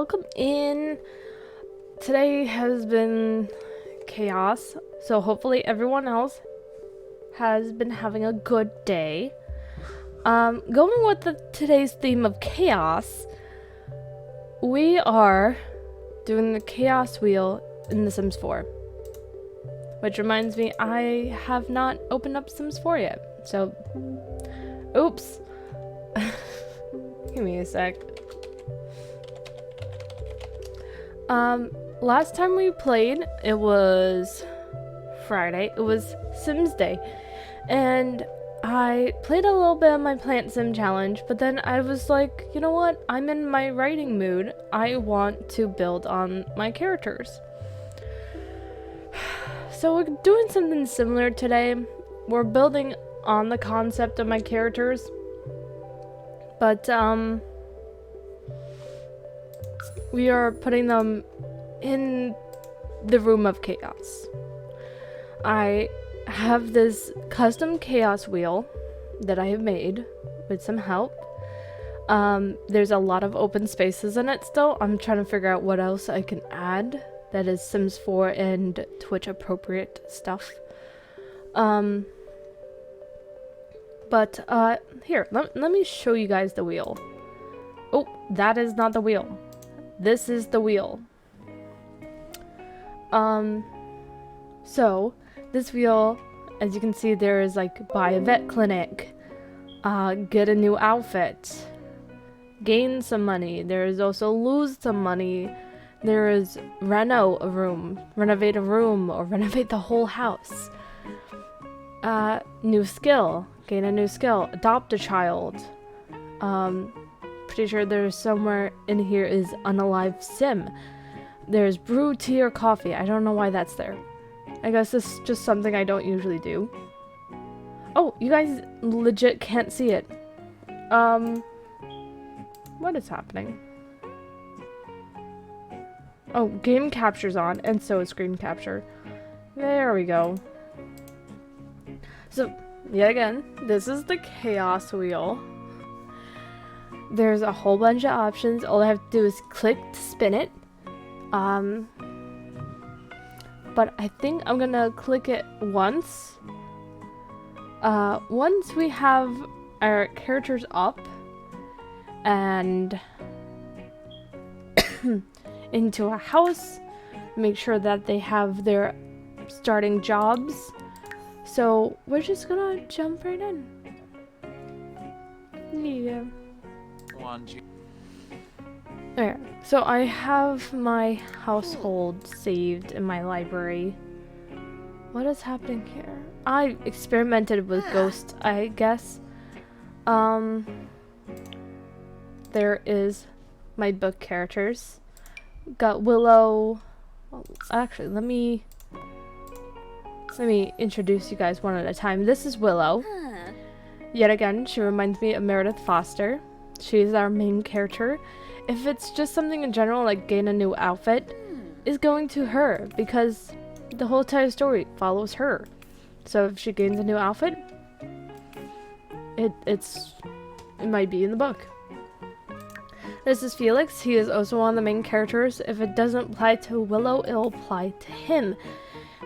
welcome in. Today has been chaos, so hopefully everyone else has been having a good day. Going with today's theme of chaos, we are doing the chaos wheel in The Sims 4. Which reminds me, I have not opened up Sims 4 yet, so oops. Give me a sec. Last time we played, it was Friday. It was Sims Day. And I played a little bit of my Plant Sim challenge, but then I was like, you know what? I'm in my writing mood. I want to build on my characters. So we're doing something similar today. We're building on the concept of my characters. But, we are putting them in the room of chaos. I have this custom chaos wheel that I have made with some help. There's a lot of open spaces in it still. I'm trying to figure out what else I can add that is Sims 4 and Twitch appropriate stuff. Here, let me show you guys the wheel. Oh, that is not the wheel. This is the wheel. So this wheel, as you can see, there is like buy a vet clinic, get a new outfit, gain some money. There is also lose some money. There is renovate a room, or renovate the whole house. New skill, gain a new skill, adopt a child. Pretty sure there's somewhere in here is unalive sim. There's brew tea or coffee. I don't know why that's there. I guess this is just something I don't usually do. Oh, you guys legit can't see it. What is happening? Oh, game capture's on, and so is screen capture. There we go. So, yet again, this is the chaos wheel. There's a whole bunch of options. All I have to do is click to spin it. But I think I'm gonna click it once. Once we have our characters up and into a house, make sure that they have their starting jobs. So we're just gonna jump right in. Yeah. Okay, so I have my household saved in my library. What is happening here? I experimented with ghosts, I guess. There is my book characters. Got Willow. Well, actually, let me introduce you guys one at a time. This is Willow. Yet again, she reminds me of Meredith Foster. She's our main character. If it's just something in general, like gain a new outfit, is going to her, because the whole entire story follows her. So if she gains a new outfit, it might be in the book. This is Felix. He is also one of the main characters. If it doesn't apply to Willow, it'll apply to him.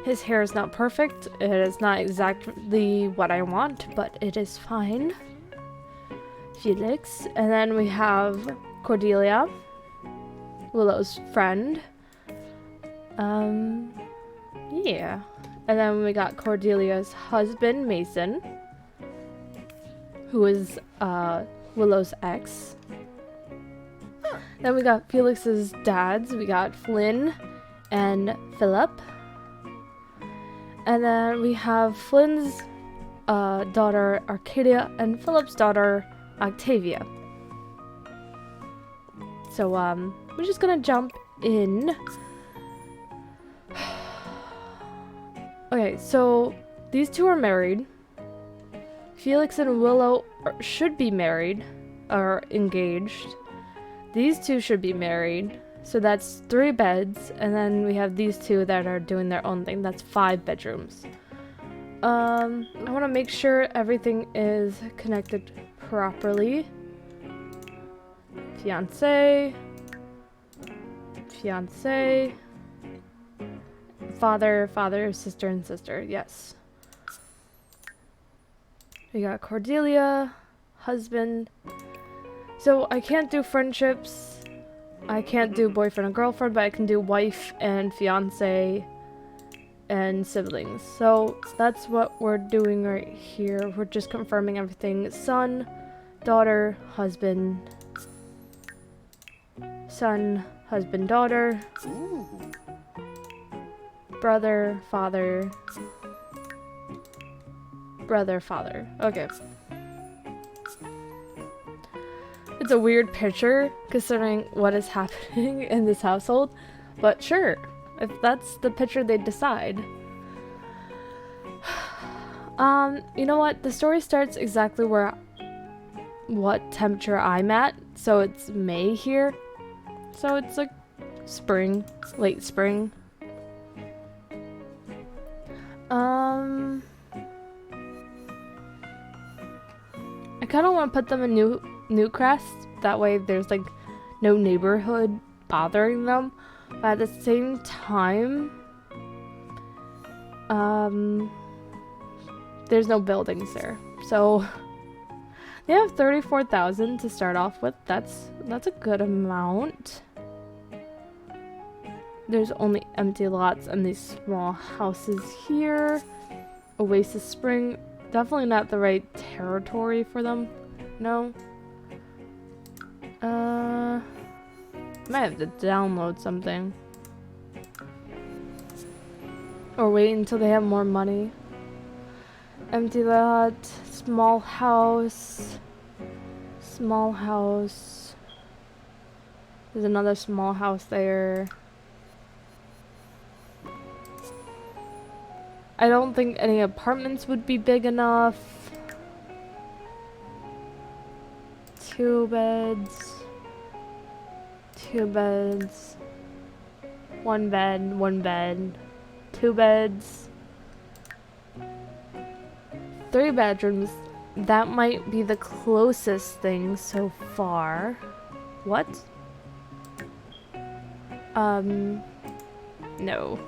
His hair is not perfect. It is not exactly what I want, but it is fine. Felix. And then we have Cordelia, Willow's friend. Yeah. And then we got Cordelia's husband, Mason, who is Willow's ex. Then we got Felix's dads. We got Flynn and Philip. And then we have Flynn's daughter, Arcadia, and Philip's daughter, Octavia. So, we're just gonna jump in. Okay, so these two are married. Felix and Willow should be married, or engaged. These two should be married. So that's 3 beds, and then we have these two that are doing their own thing. That's 5 bedrooms. I want to make sure everything is connected properly. Fiance. fiance. Father, sister, and sister. Yes. We got Cordelia, husband. So I can't do friendships. I can't do boyfriend and girlfriend, but I can do wife and fiance and siblings. So that's what we're doing right here. We're just confirming everything. Son, daughter, husband. Son, husband, daughter. Brother, father. Brother, father. Okay. It's a weird picture considering what is happening in this household, but sure, if that's the picture they decide. You know what? The story starts exactly what temperature I'm at, so it's May here. So it's like spring, late spring. I kind of want to put them in Newcrest. That way there's like no neighborhood bothering them. But at the same time, there's no buildings there. So they have 34,000 to start off with. That's a good amount. There's only empty lots and these small houses here. Oasis Spring. Definitely not the right territory for them. No. Might have to download something. Or wait until they have more money. Empty lot. Small house. Small house. There's another small house there. I don't think any apartments would be big enough. 2 beds. 2 beds. 1 bed, 1 bed. 2 beds. 3 bedrooms. That might be the closest thing so far. What? No.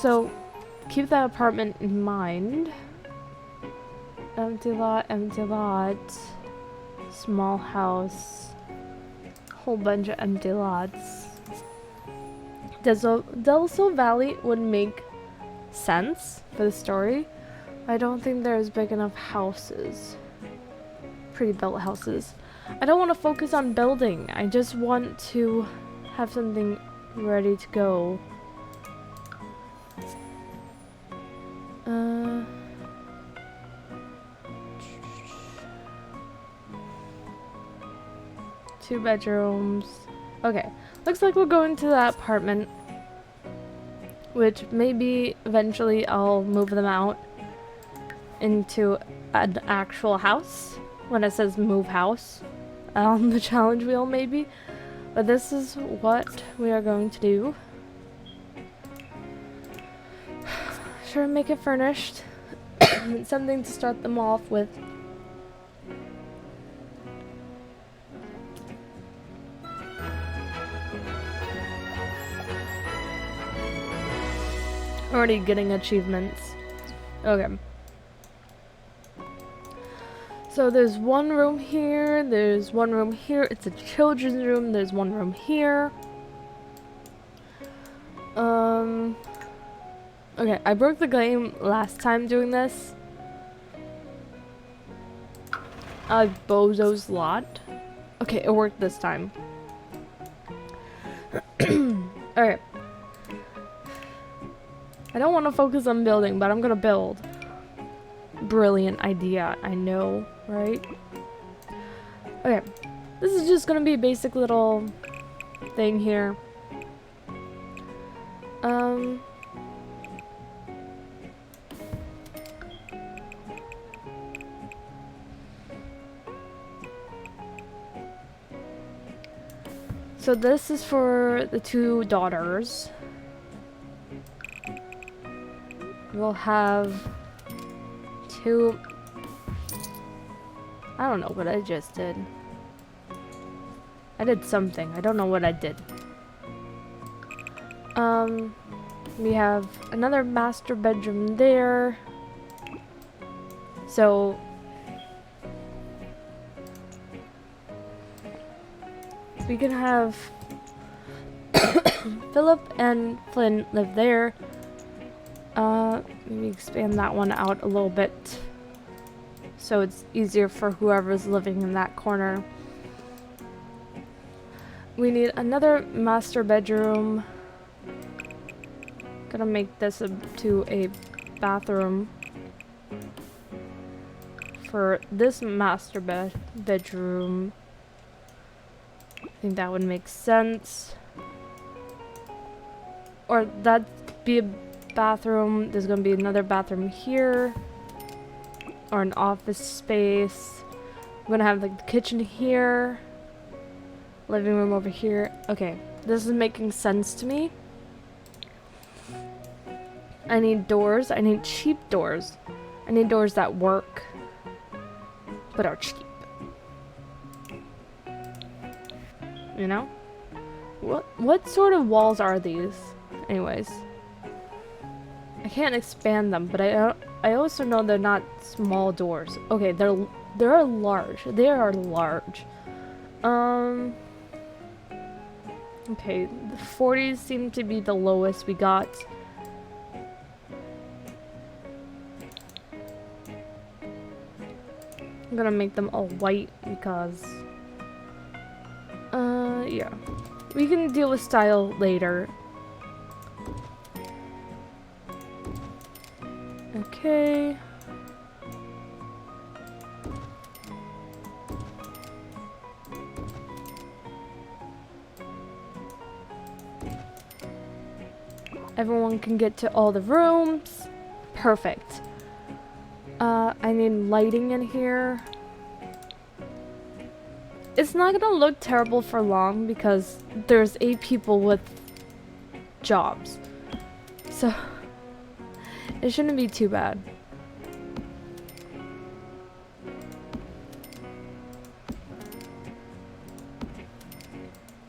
So keep that apartment in mind. Empty lot, small house, whole bunch of empty lots. Del Sol Valley would make sense for the story. I don't think there's big enough houses, pre-built houses. I don't want to focus on building. I just want to have something ready to go. 2 bedrooms. Okay, looks like we're going to that apartment, which maybe eventually I'll move them out into an actual house when it says move house on the challenge wheel maybe. But this is what we are going to do. Sure, make it furnished. Something to start them off with. Already getting achievements. Okay. So there's 1 room here, there's 1 room here, it's a children's room, there's 1 room here. Okay, I broke the game last time doing this. Bozo's lot. Okay, it worked this time. Alright. I don't want to focus on building, but I'm gonna build. Brilliant idea, I know, right? Okay, this is just gonna be a basic little thing here. So this is for the 2 daughters. We'll have 2... I don't know what I just did. I did something. I don't know what I did. We have another master bedroom there. So we can have Philip and Flynn live there. Maybe expand that one out a little bit so it's easier for whoever's living in that corner. We need another master bedroom. Gonna make this to a bathroom for this master bedroom. I think that would make sense. Or that'd be a bathroom. There's gonna be another bathroom here. Or an office space. I'm gonna have like the kitchen here. Living room over here. Okay, this is making sense to me. I need doors. I need cheap doors. I need doors that work, but are cheap. You know? What sort of walls are these? Anyways. I can't expand them, but I also know they're not small doors. Okay, they're large. They are large. Okay, the 40s seem to be the lowest we got. I'm gonna make them all white because yeah. We can deal with style later. Okay. Everyone can get to all the rooms. Perfect. I need lighting in here. It's not gonna look terrible for long because there's 8 people with jobs. So it shouldn't be too bad.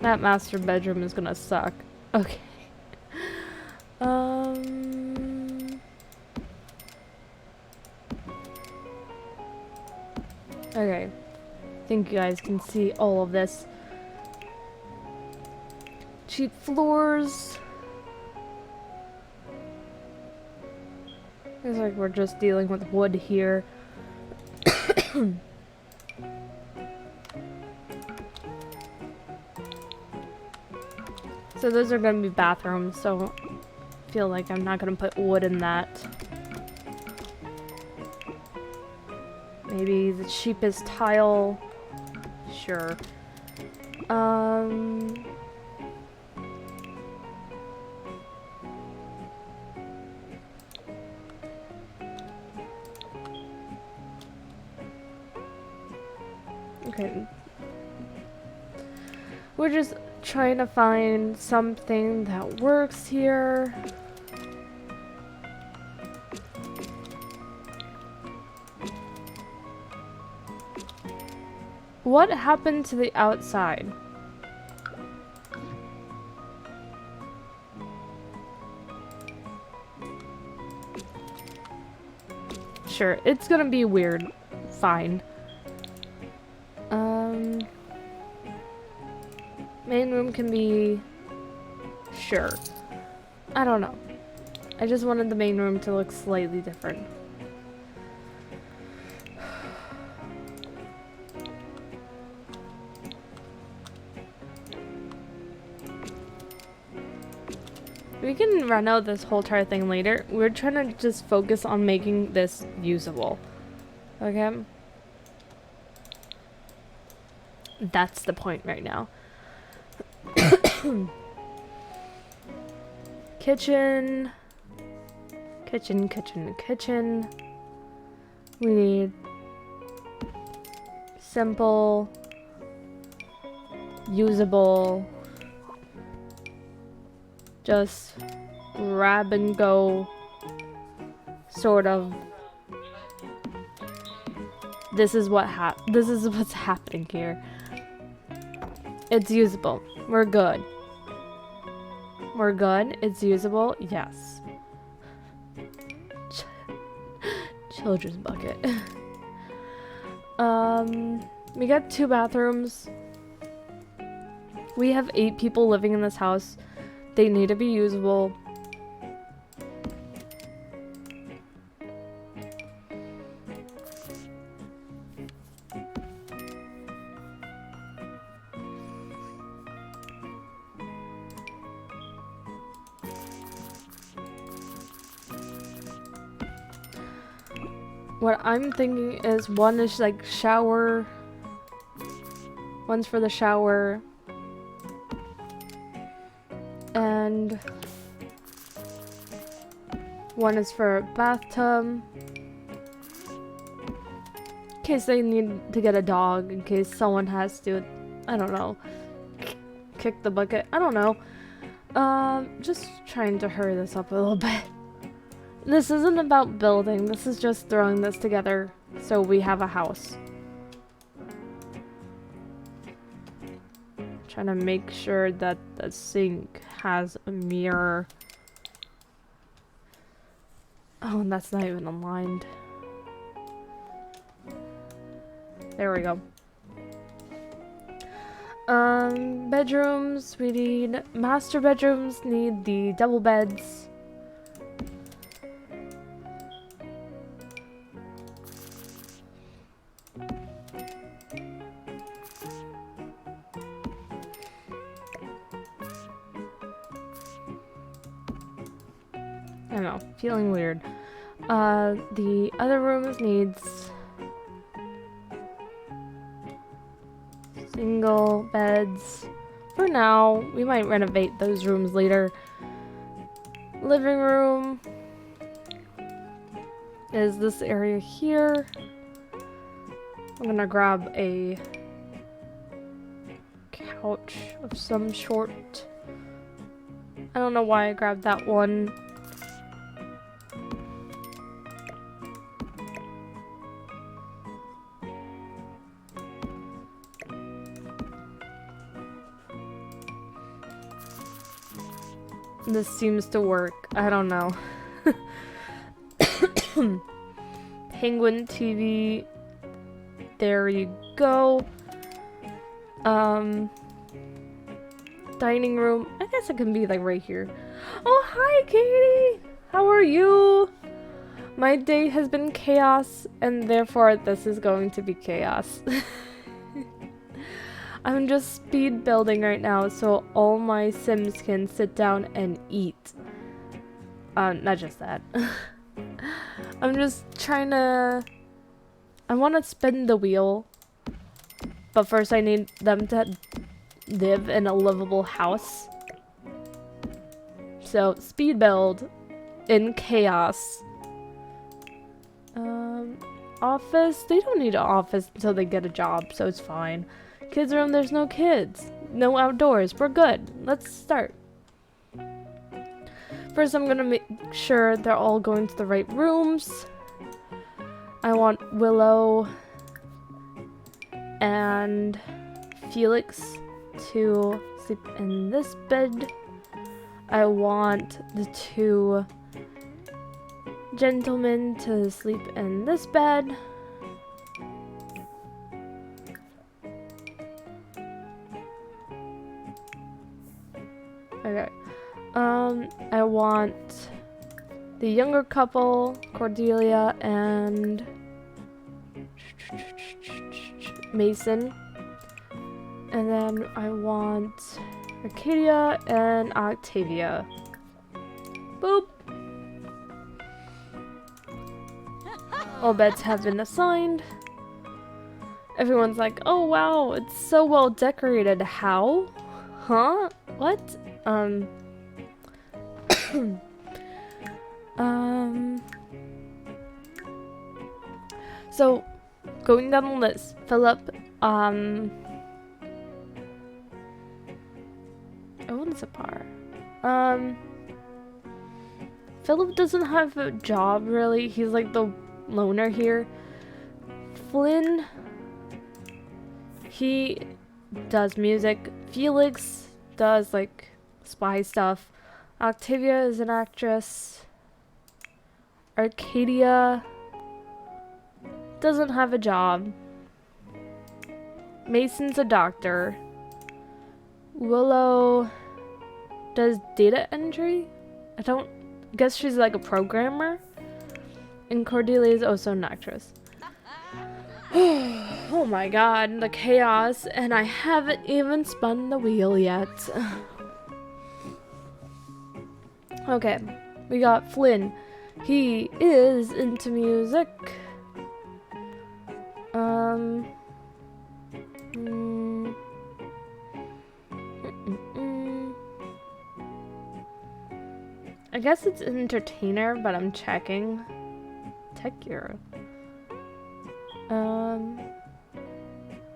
That master bedroom is gonna suck. Okay. Okay. I think you guys can see all of this. Cheap floors. It's like we're just dealing with wood here. So those are gonna be bathrooms, so I feel like I'm not gonna put wood in that. Maybe the cheapest tile. Sure. Okay. We're just trying to find something that works here. What happened to the outside? Sure, it's gonna be weird. Fine. Main room can be... Sure. I don't know. I just wanted the main room to look slightly different. We can run out this whole entire thing later. We're trying to just focus on making this usable. Okay? That's the point right now. Kitchen. Kitchen, kitchen, kitchen. We need simple, usable, just grab and go sort of. This is what's happening here. It's usable. We're good. We're good. It's usable. Yes. Children's bucket. We got 2 bathrooms. We have 8 people living in this house. They need to be usable. What I'm thinking is one is like shower. One's for the shower. And one is for a bathtub. In case they need to get a dog, in case someone has to, I don't know, kick the bucket. I don't know. Just trying to hurry this up a little bit. This isn't about building, this is just throwing this together so we have a house. Trying to make sure that the sink has a mirror. Oh, and that's not even aligned. There we go. Bedrooms, we need master bedrooms, need the double beds. I don't know, feeling weird. The other rooms needs single beds. For now, we might renovate those rooms later. Living room is this area here. I'm gonna grab a couch of some sort. I don't know why I grabbed that one. This seems to work. I don't know. Penguin TV. There you go. Dining room. I guess it can be like right here. Oh, hi, Katie. How are you? My day has been chaos, and therefore this is going to be chaos. I'm just speed building right now so all my Sims can sit down and eat. Not just that. I'm just trying to... I want to spin the wheel. But first I need them to live in a livable house. So, speed build in chaos. Office? They don't need an office until they get a job, so it's fine. Kids room, there's no kids. No outdoors. We're good. Let's start. First, I'm gonna make sure they're all going to the right rooms. I want Willow and Felix to sleep in this bed. I want the 2 gentlemen to sleep in this bed. Okay. I want the younger couple, Cordelia and Mason. And then I want Arcadia and Octavia. Boop. All beds have been assigned. Everyone's like, oh wow, it's so well decorated. How? Huh? What? So, going down the list, Philip, Sapar. Philip doesn't have a job, really. He's like the loner here. Flynn, he does music. Felix does like spy stuff. Octavia is an actress. Arcadia doesn't have a job. Mason's a doctor. Willow does data entry. I don't guess she's like a programmer. And Cordelia is also an actress. Oh my god, the chaos, and I haven't even spun the wheel yet. Okay, we got Flynn. He is into music. I guess it's entertainer, but I'm checking. Tech Euro.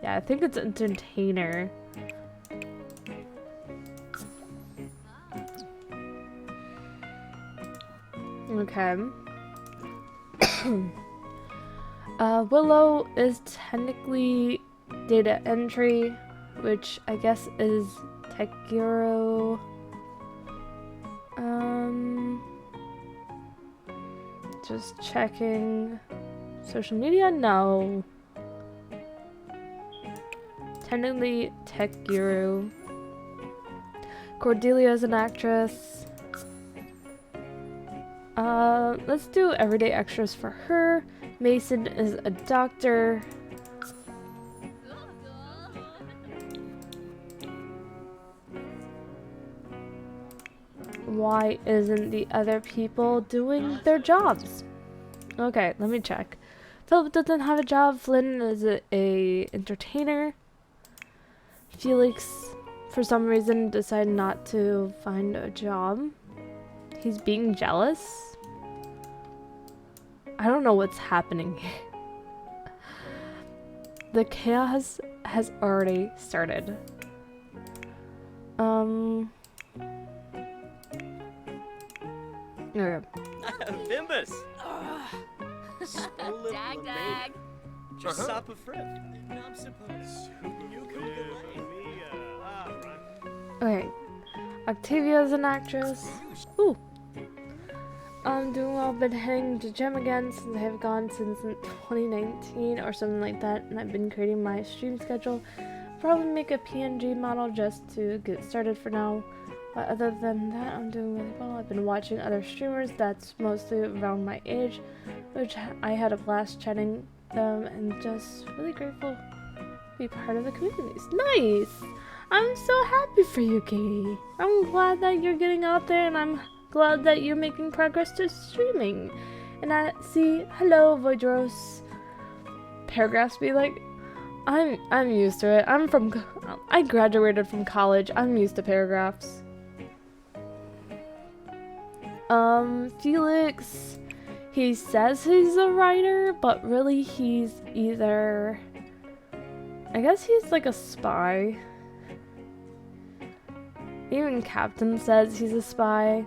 Yeah, I think it's entertainer. Okay. Willow is technically data entry, which I guess is Tech Euro. Just checking. Social media? No. Technically Tech Guru. Cordelia is an actress. Let's do everyday extras for her. Mason is a doctor. Why isn't the other people doing their jobs? Okay, let me check. Philip doesn't have a job. Flynn is a entertainer. Felix, for some reason, decided not to find a job. He's being jealous. I don't know what's happening here. The chaos has already started. Okay. Bimbus! Dag dag! Just stop a friend. I'm supposed. You Okay. Octavia's an actress. Ooh. I'm doing well. Been heading to gym again since I have gone since 2019 or something like that, and I've been creating my stream schedule. Probably make a PNG model just to get started for now. But other than that, I'm doing really well. I've been watching other streamers that's mostly around my age, which I had a blast chatting them, and just really grateful to be part of the communities. Nice! I'm so happy for you, Katie. I'm glad that you're getting out there, and I'm glad that you're making progress to streaming. And I see, hello, Voidros. Paragraphs be like, I'm used to it. I graduated from college. I'm used to paragraphs. Felix, he says he's a writer, but really he's either, I guess he's like a spy. Even Captain says he's a spy.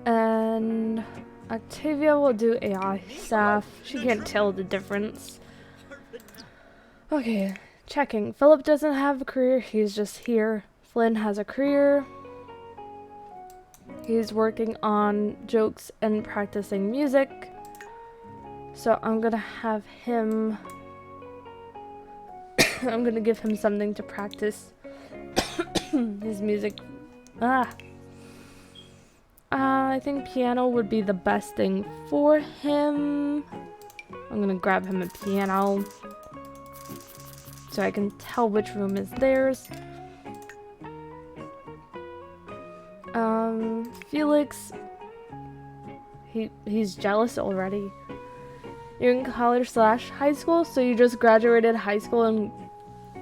And Octavia will do AI staff. She can't tell the difference. Okay, checking. Philip doesn't have a career, he's just here. Flynn has a career. He's working on jokes and practicing music. So I'm gonna have him I'm gonna give him something to practice his music. I think piano would be the best thing for him. I'm gonna grab him a piano so I can tell which room is theirs. Felix, he's jealous already. You're in college/high school, so you just graduated high school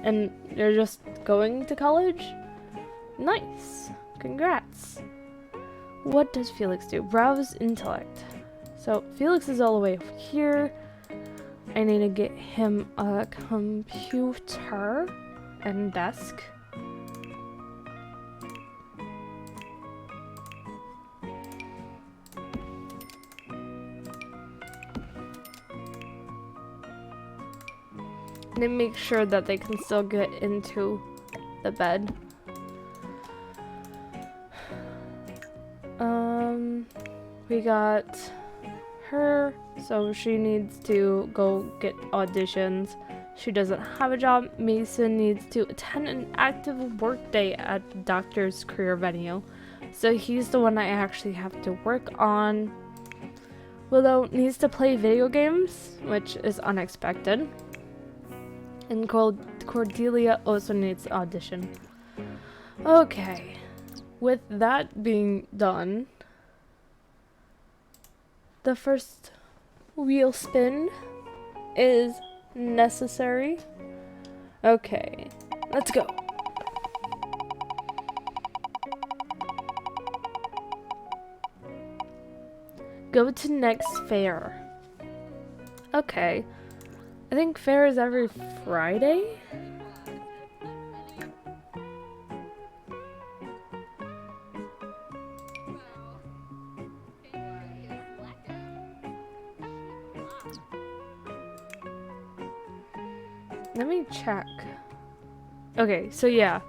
and you're just going to college? Nice. Congrats. What does Felix do? Browse intellect. So Felix is all the way over here. I need to get him a computer and desk. they make sure that they can still get into the bed. We got her, so she needs to go get auditions. She doesn't have a job. Mason needs to attend an active work day at the doctor's career venue, so he's the one I actually have to work on. Willow needs to play video games, which is unexpected. And Cordelia also needs to audition. Okay, with that being done, the first wheel spin is necessary. Okay, let's go. Go to next fair. Okay. I think fair is every Friday? Let me check. Okay, so yeah.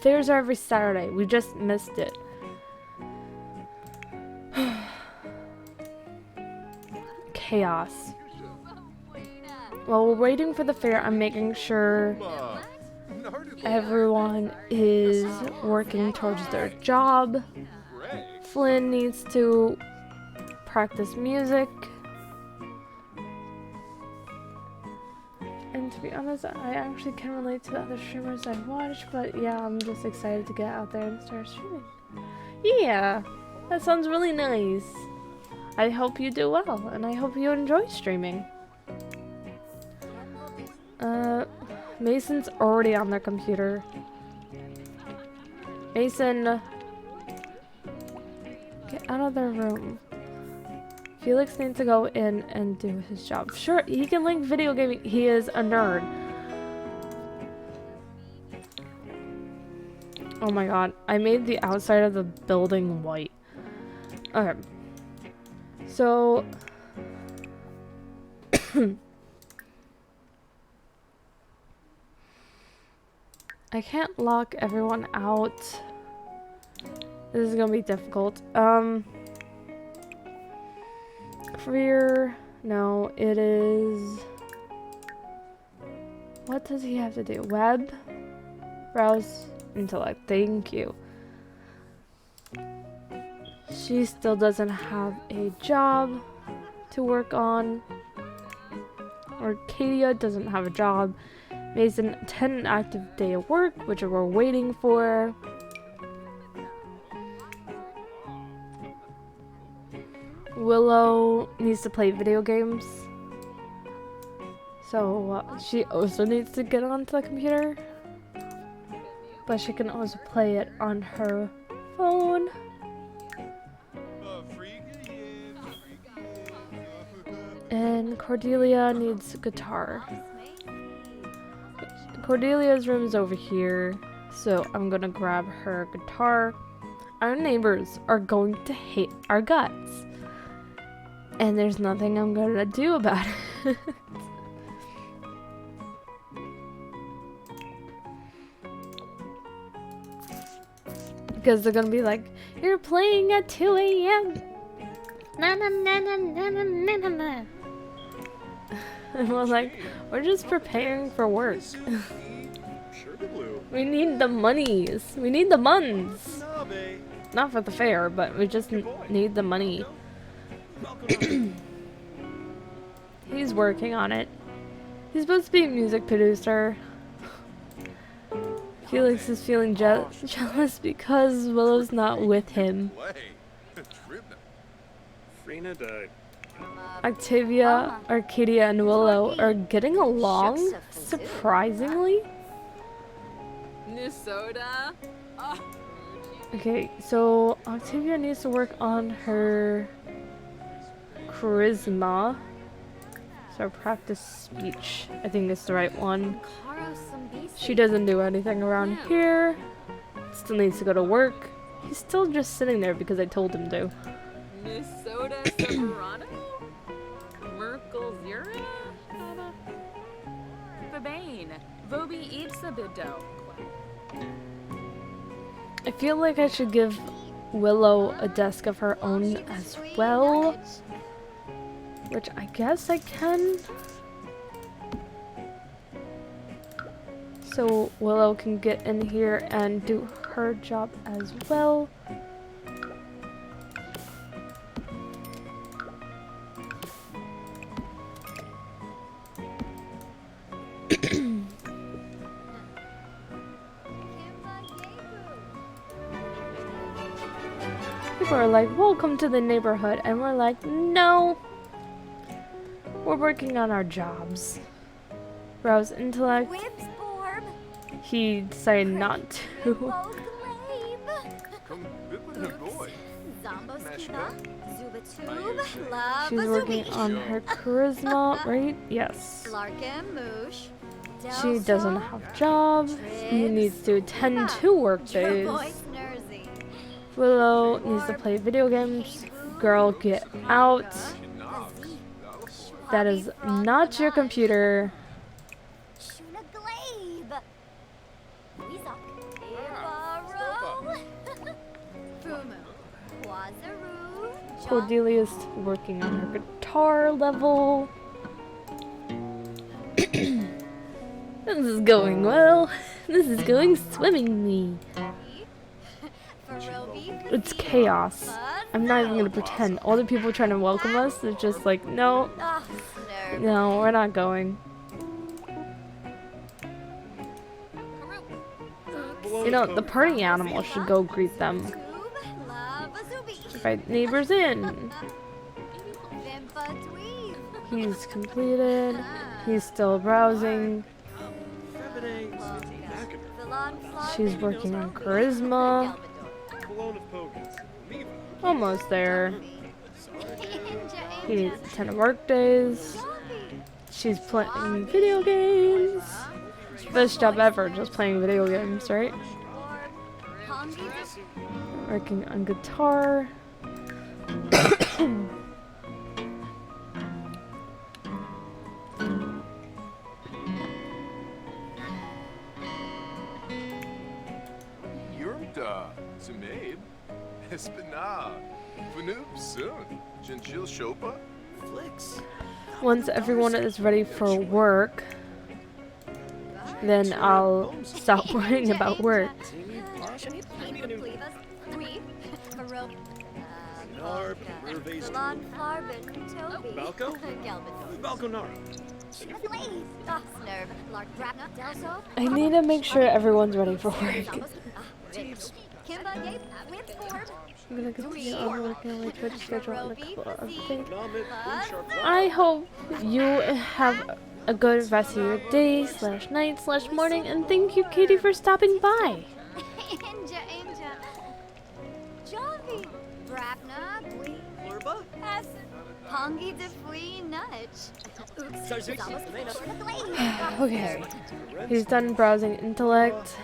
Fairs are every Saturday. We just missed it. Chaos. While we're waiting for the fair, I'm making sure everyone is working towards their job. Flynn needs to practice music. And to be honest, I actually can relate to the other streamers I watch, but yeah, I'm just excited to get out there and start streaming. Yeah, that sounds really nice. I hope you do well, and I hope you enjoy streaming. Mason's already on their computer. Mason, get out of their room. Felix needs to go in and do his job. Sure, he can link video gaming. He is a nerd. Oh my god, I made the outside of the building white. Okay. So... I can't lock everyone out. This is gonna be difficult. Career, no, it is... What does he have to do? Web? Browse? Intellect, thank you. She still doesn't have a job to work on. Arcadia doesn't have a job. Mason attend an active day of work, which we're waiting for. Willow needs to play video games. So she also needs to get onto the computer. But she can also play it on her phone. And Cordelia needs guitar. Cordelia's room is over here, so I'm gonna grab her guitar. Our neighbors are going to hate our guts. And there's nothing I'm gonna do about it. Because they're gonna be like, you're playing at 2 a.m. Na na na na na na na na na. And we're like, we're just preparing for work. We need the monies. We need the muns. Not for the fair, but we just need the money. He's working on it. He's supposed to be a music producer. Felix is feeling jealous because Willow's not with him. Octavia, Arcadia, and Willow are getting along, surprisingly. Okay, so Octavia needs to work on her charisma. So practice speech, I think is the right one. She doesn't do anything around here. Still needs to go to work. He's still just sitting there because I told him to. Bobby eats a bit dough. I feel like I should give Willow a desk of her own as well. Which I guess I can. So Willow can get in here and do her job as well. People are like, welcome to the neighborhood, and we're like, no. We're working on our jobs. Browse intellect. He decided not to. She's working on her charisma, right? Yes. She doesn't have a job. He needs to attend 2 work days. Willow needs to play video games. Girl, get out. That is not your computer. Cordelia's working on her guitar level. This is going well. This is going swimmingly. It's chaos. I'm not even gonna pretend. All the people trying to welcome us are just like, no. No, we're not going. You know, the party animal should go greet them. Invite neighbors in. He's completed. He's still browsing. She's working on charisma. Almost there. He needs 10 work days. She's playing video games. Best job ever, just playing video games, right? Working on guitar. Sumabe, Espina, Fanoob soon, Chinchil Shopa, Flicks. Once everyone is ready for work, then I'll stop worrying about work. I need to make sure everyone's ready for work. I'm gonna continue on working on my Twitch schedule and a couple of other things. I hope you have a good rest of your day / night / morning, and thank you, Katie, for stopping by. Okay, he's done browsing intellect.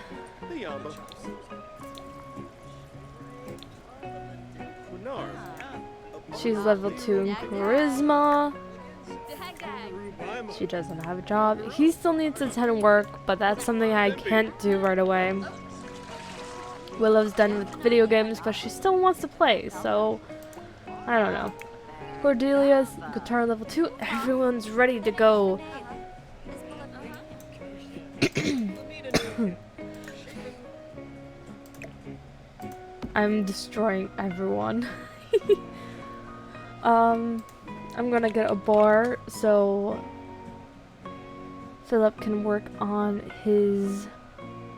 She's level 2 in charisma. She doesn't have a job. He still needs to attend work, but that's something I can't do right away. Willow's done with video games, but she still wants to play, so I don't know. Cordelia's guitar level 2. Everyone's ready to go. I'm destroying everyone. I'm gonna get a bar so Philip can work on his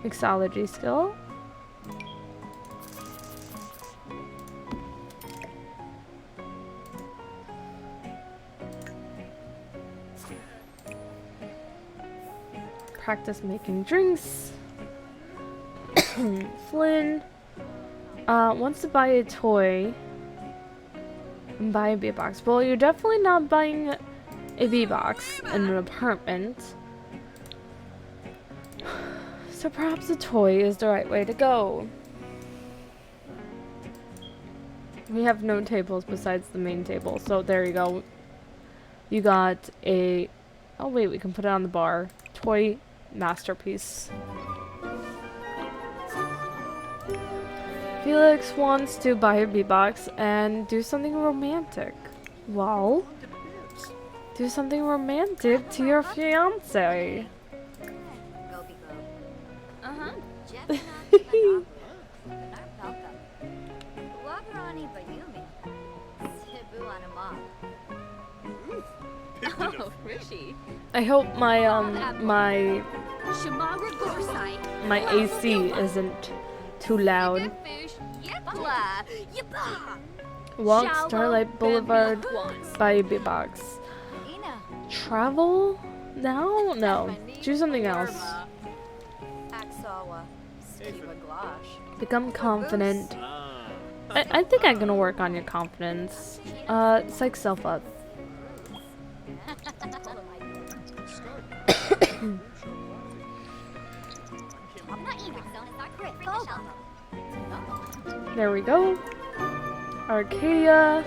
mixology skill. Practice making drinks. Flynn wants to buy a toy and buy a B-box. Well, you're definitely not buying a B-box in an apartment. So perhaps a toy is the right way to go. We have no tables besides the main table, so there you go. You got a... Oh wait, we can put it on the bar. Toy masterpiece. Felix wants to buy a beatbox and do something romantic. Well, do something romantic to your fiance. I hope my my AC isn't too loud. Walk Starlight Boulevard, buy a beatbox. Travel? No, no. Do something else. Become confident. I think I'm gonna work on your confidence. Psych self up. There we go. Arcadia.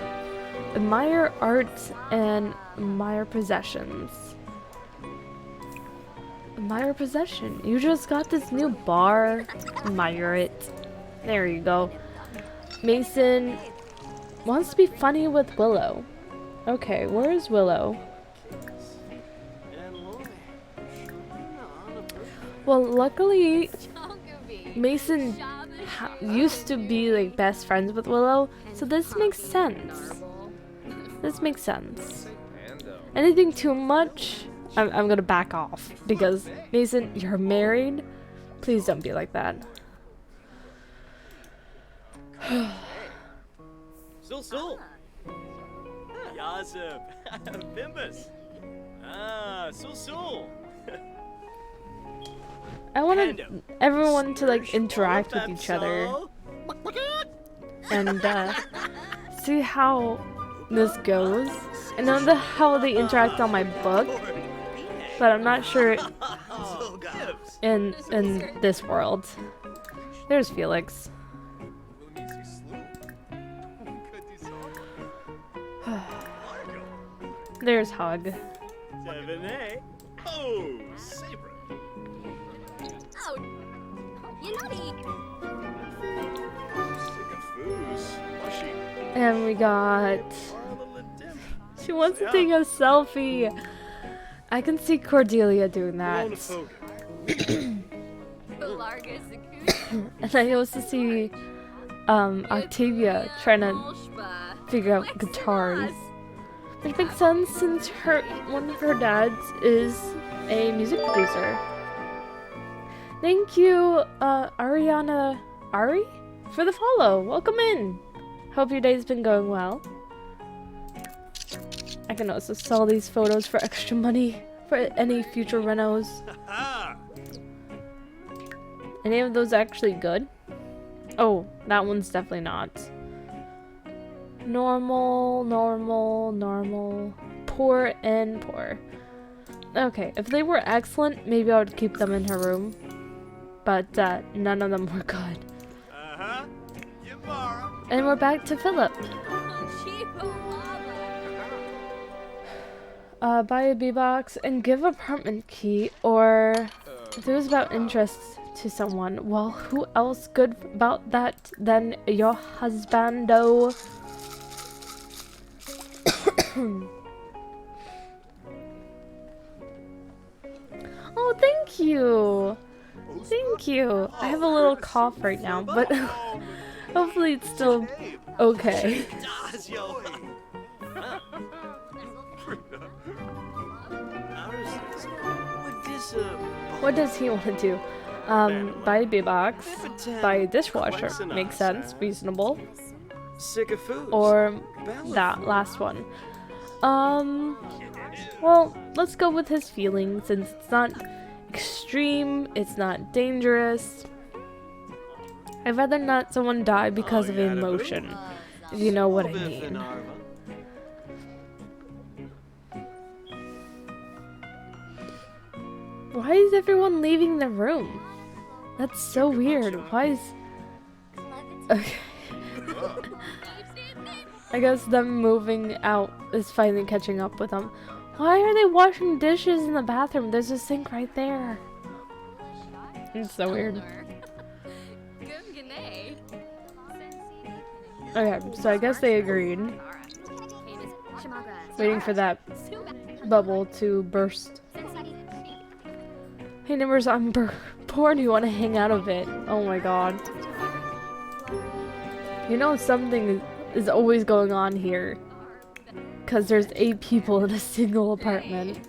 Admire art and admire possessions. Admire possession. You just got this new bar. Admire it. There you go. Mason wants to be funny with Willow. Okay, where is Willow? Well, luckily, Mason used to be like best friends with Willow, so this makes sense. This makes sense. Anything too much, I'm gonna back off because Mason, you're married. Please don't be like that. Sul. Yazip. Bimbus. Sul. I want everyone to like interact with each other and see how this goes. I know how they interact on my book, but I'm not sure in this world. There's Felix. There's Hug. And we got... She wants to take a selfie. I can see Cordelia doing that. And I also see Octavia trying to figure out guitars. Which makes sense since one of her dads is a music producer. Thank you, Ariana Ari, for the follow. Welcome in. Hope your day's been going well. I can also sell these photos for extra money for any future renos. Any of those actually good? Oh, that one's definitely not. Normal. Poor and poor. Okay, if they were excellent, maybe I would keep them in her room. But none of them were good. And we're back to Philip. Buy a B-box and give apartment key, or if it was about interests to someone, well, who else good about that than your husbando? Oh, thank you. Thank you. I have a little cough right now, but hopefully it's still okay. What does he want to do? Buy a B-box, buy a dishwasher. Makes sense, reasonable. Or that last one. Well, let's go with his feelings since it's not extreme, it's not dangerous. I'd rather not someone die because of emotion, if you know what I mean. Why is everyone leaving the room? That's so weird. Why is... Okay. I guess them moving out is finally catching up with them. Why are they washing dishes in the bathroom? There's a sink right there. It's so weird. Okay, so I guess they agreed. Waiting for that bubble to burst. Hey neighbors, I'm bored. You want to hang out a bit? Oh my god. You know something is always going on here. Because there's 8 people in a single apartment.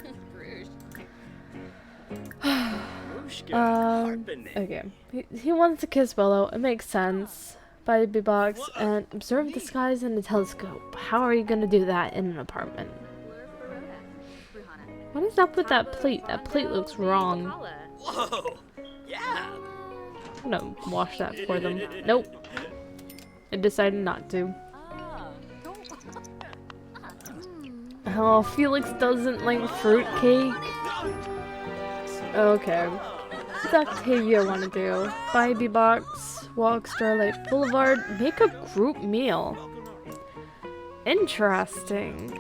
Okay. He wants to kiss Willow. It makes sense. Buy a big box and observe the skies in a telescope. How are you gonna do that in an apartment? What is up with that plate? That plate looks wrong. Whoa! Yeah! I'm gonna wash that for them. Nope. I decided not to. Oh, Felix doesn't like fruitcake. Okay. What's Octavia want to do? Buy a box, walk Starlight Boulevard, make a group meal. Interesting.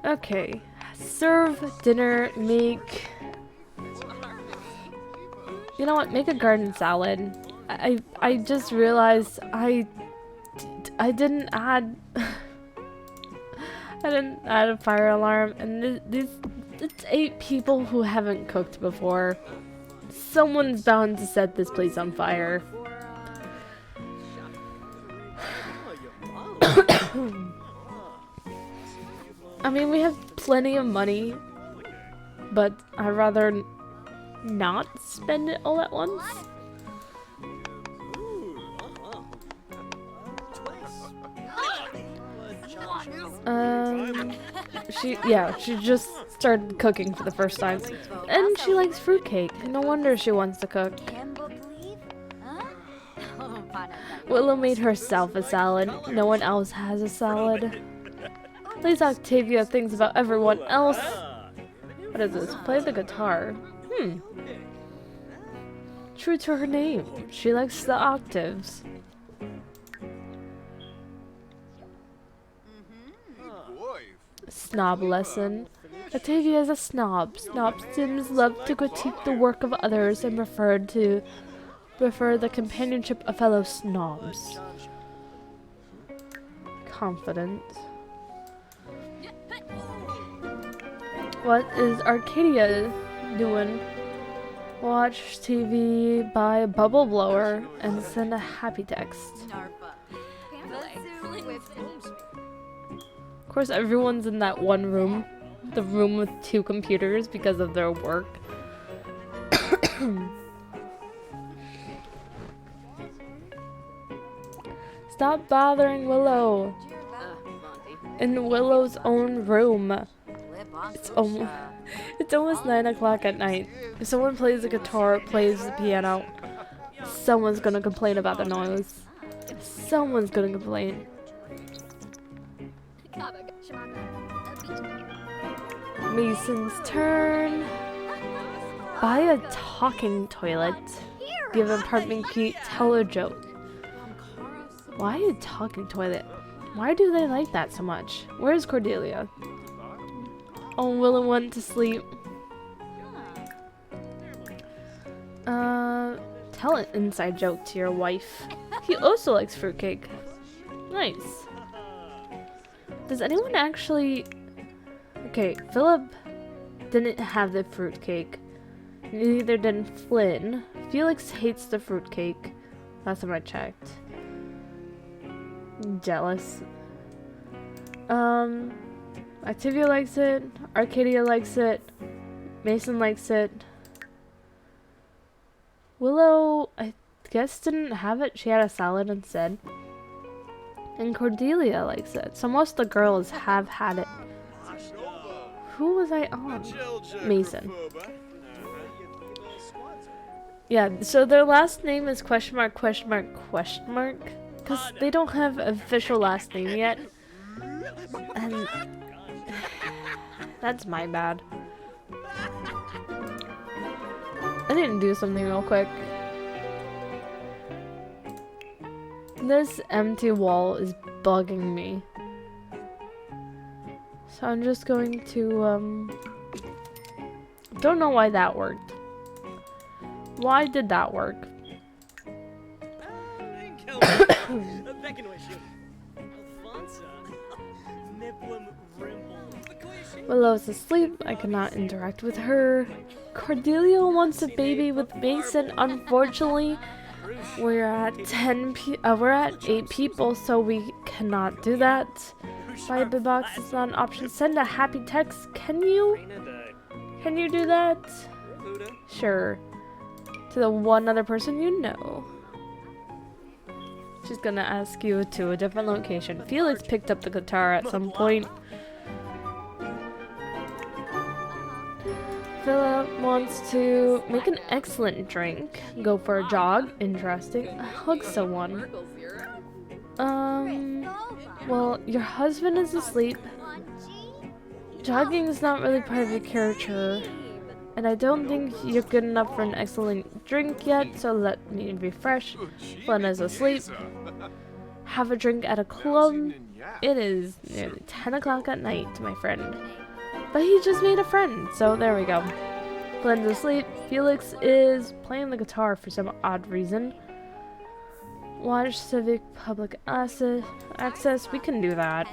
Okay. Serve dinner, make... You know what? Make a garden salad. I just realized I didn't add... I didn't add a fire alarm, and it's 8 people who haven't cooked before. Someone's bound to set this place on fire. I mean, we have plenty of money, but I'd rather not spend it all at once. She just started cooking for the first time. And she likes fruitcake. No wonder she wants to cook. Willow made herself a salad. No one else has a salad. At least Octavia thinks about everyone else. What is this? Play the guitar. True to her name. She likes the octaves. Snob lesson. Octavia is a snob. Snob sims love to critique the work of others and prefer the companionship of fellow snobs. Confident. What is Arcadia doing? Watch TV, buy a bubble blower, and send a happy text. Of course, everyone's in that one room. The room with 2 computers because of their work. Stop bothering Willow. In Willow's own room. It's almost 9 o'clock at night. If someone plays the guitar, plays the piano, someone's gonna complain about the noise. Someone's gonna complain. Mason's turn. Buy a talking toilet. Give an apartment key. Tell a joke. Why a talking toilet? Why do they like that so much? Where's Cordelia? Oh, Willow went to sleep. Tell an inside joke to your wife. He also likes fruitcake. Nice. Does anyone actually... Okay, Philip didn't have the fruitcake. Neither did Flynn. Felix hates the fruitcake. Last time I checked. Jealous. Octavia likes it. Arcadia likes it. Mason likes it. Willow, I guess, didn't have it. She had a salad instead. And Cordelia likes it. So most of the girls have had it. Who was I on? Mason. Yeah, so their last name is question mark, question mark, question mark. Because they don't have an official last name yet. And that's my bad. I didn't do something real quick. This empty wall is bugging me. So I'm just going to, don't know why that worked. Why did that work? Willow's asleep. I cannot interact with her. Cordelia wants a baby with Mason. Unfortunately, we're at 8 people, so we cannot do that. Buy a big box is not an option. Send a happy text. Can you do that? Sure. To the one other person you know. She's gonna ask you to a different location. Felix picked up the guitar at some point. Philip wants to make an excellent drink. Go for a jog. Interesting. Hug someone. Well, your husband is asleep. Jogging is not really part of your character. And I don't think you're good enough for an excellent drink yet, so let me refresh. Flynn is asleep. Have a drink at a club. It is nearly 10 o'clock at night, my friend. But he just made a friend, so there we go. Flynn's asleep. Felix is playing the guitar for some odd reason. Watch Civic Public Access. We can do that.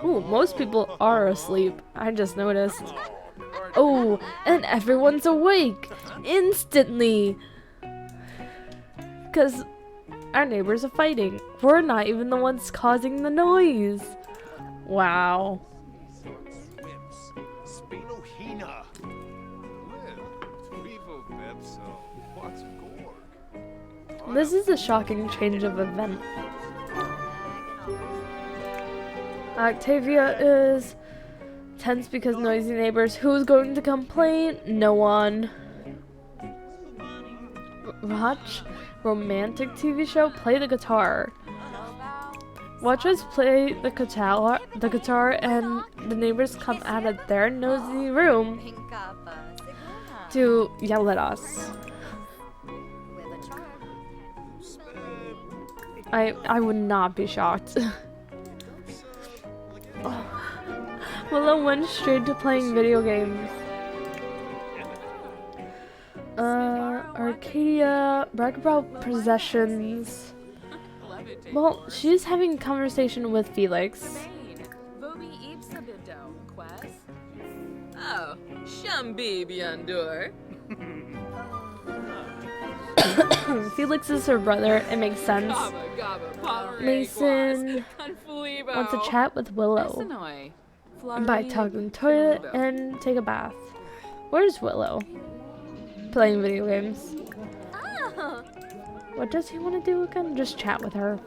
Ooh, most people are asleep. I just noticed. Oh, and everyone's awake instantly. Because our neighbors are fighting. We're not even the ones causing the noise. Wow. This is a shocking change of event. Octavia is tense because noisy neighbors. Who's going to complain? No one. Watch romantic TV show. Play the guitar. Watch us play the guitar, and the neighbors come out of their nosy room to yell at us. I would not be shocked. Willow went straight to playing video games. Arcadia, brag about possessions. Well, she's having a conversation with Felix. Oh, Shambi Biandur. Felix is her brother. It makes sense. Mason wants to chat with Willow. By talking toilet and take a bath. Where's Willow? Playing video games. What does he want to do again? Just chat with her.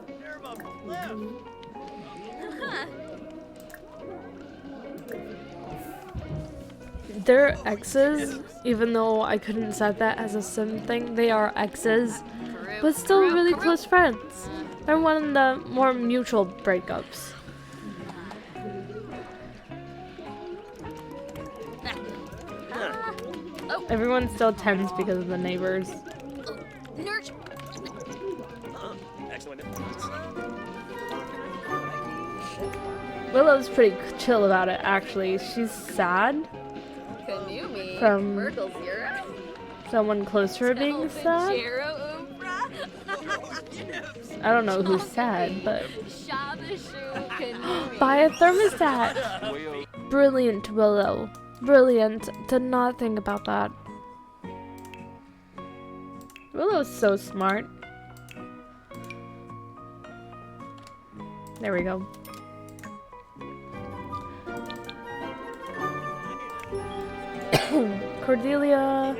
They're exes, even though I couldn't set that as a sim thing. They are exes, but still really close friends. They're one of the more mutual breakups. Everyone's still tense because of the neighbors. Willow's pretty chill about it, actually. She's sad from someone close to her being sad. I don't know who's sad, but buy a thermostat. Brilliant, Willow. Brilliant. Did not think about that. Willow's so smart. There we go. Cordelia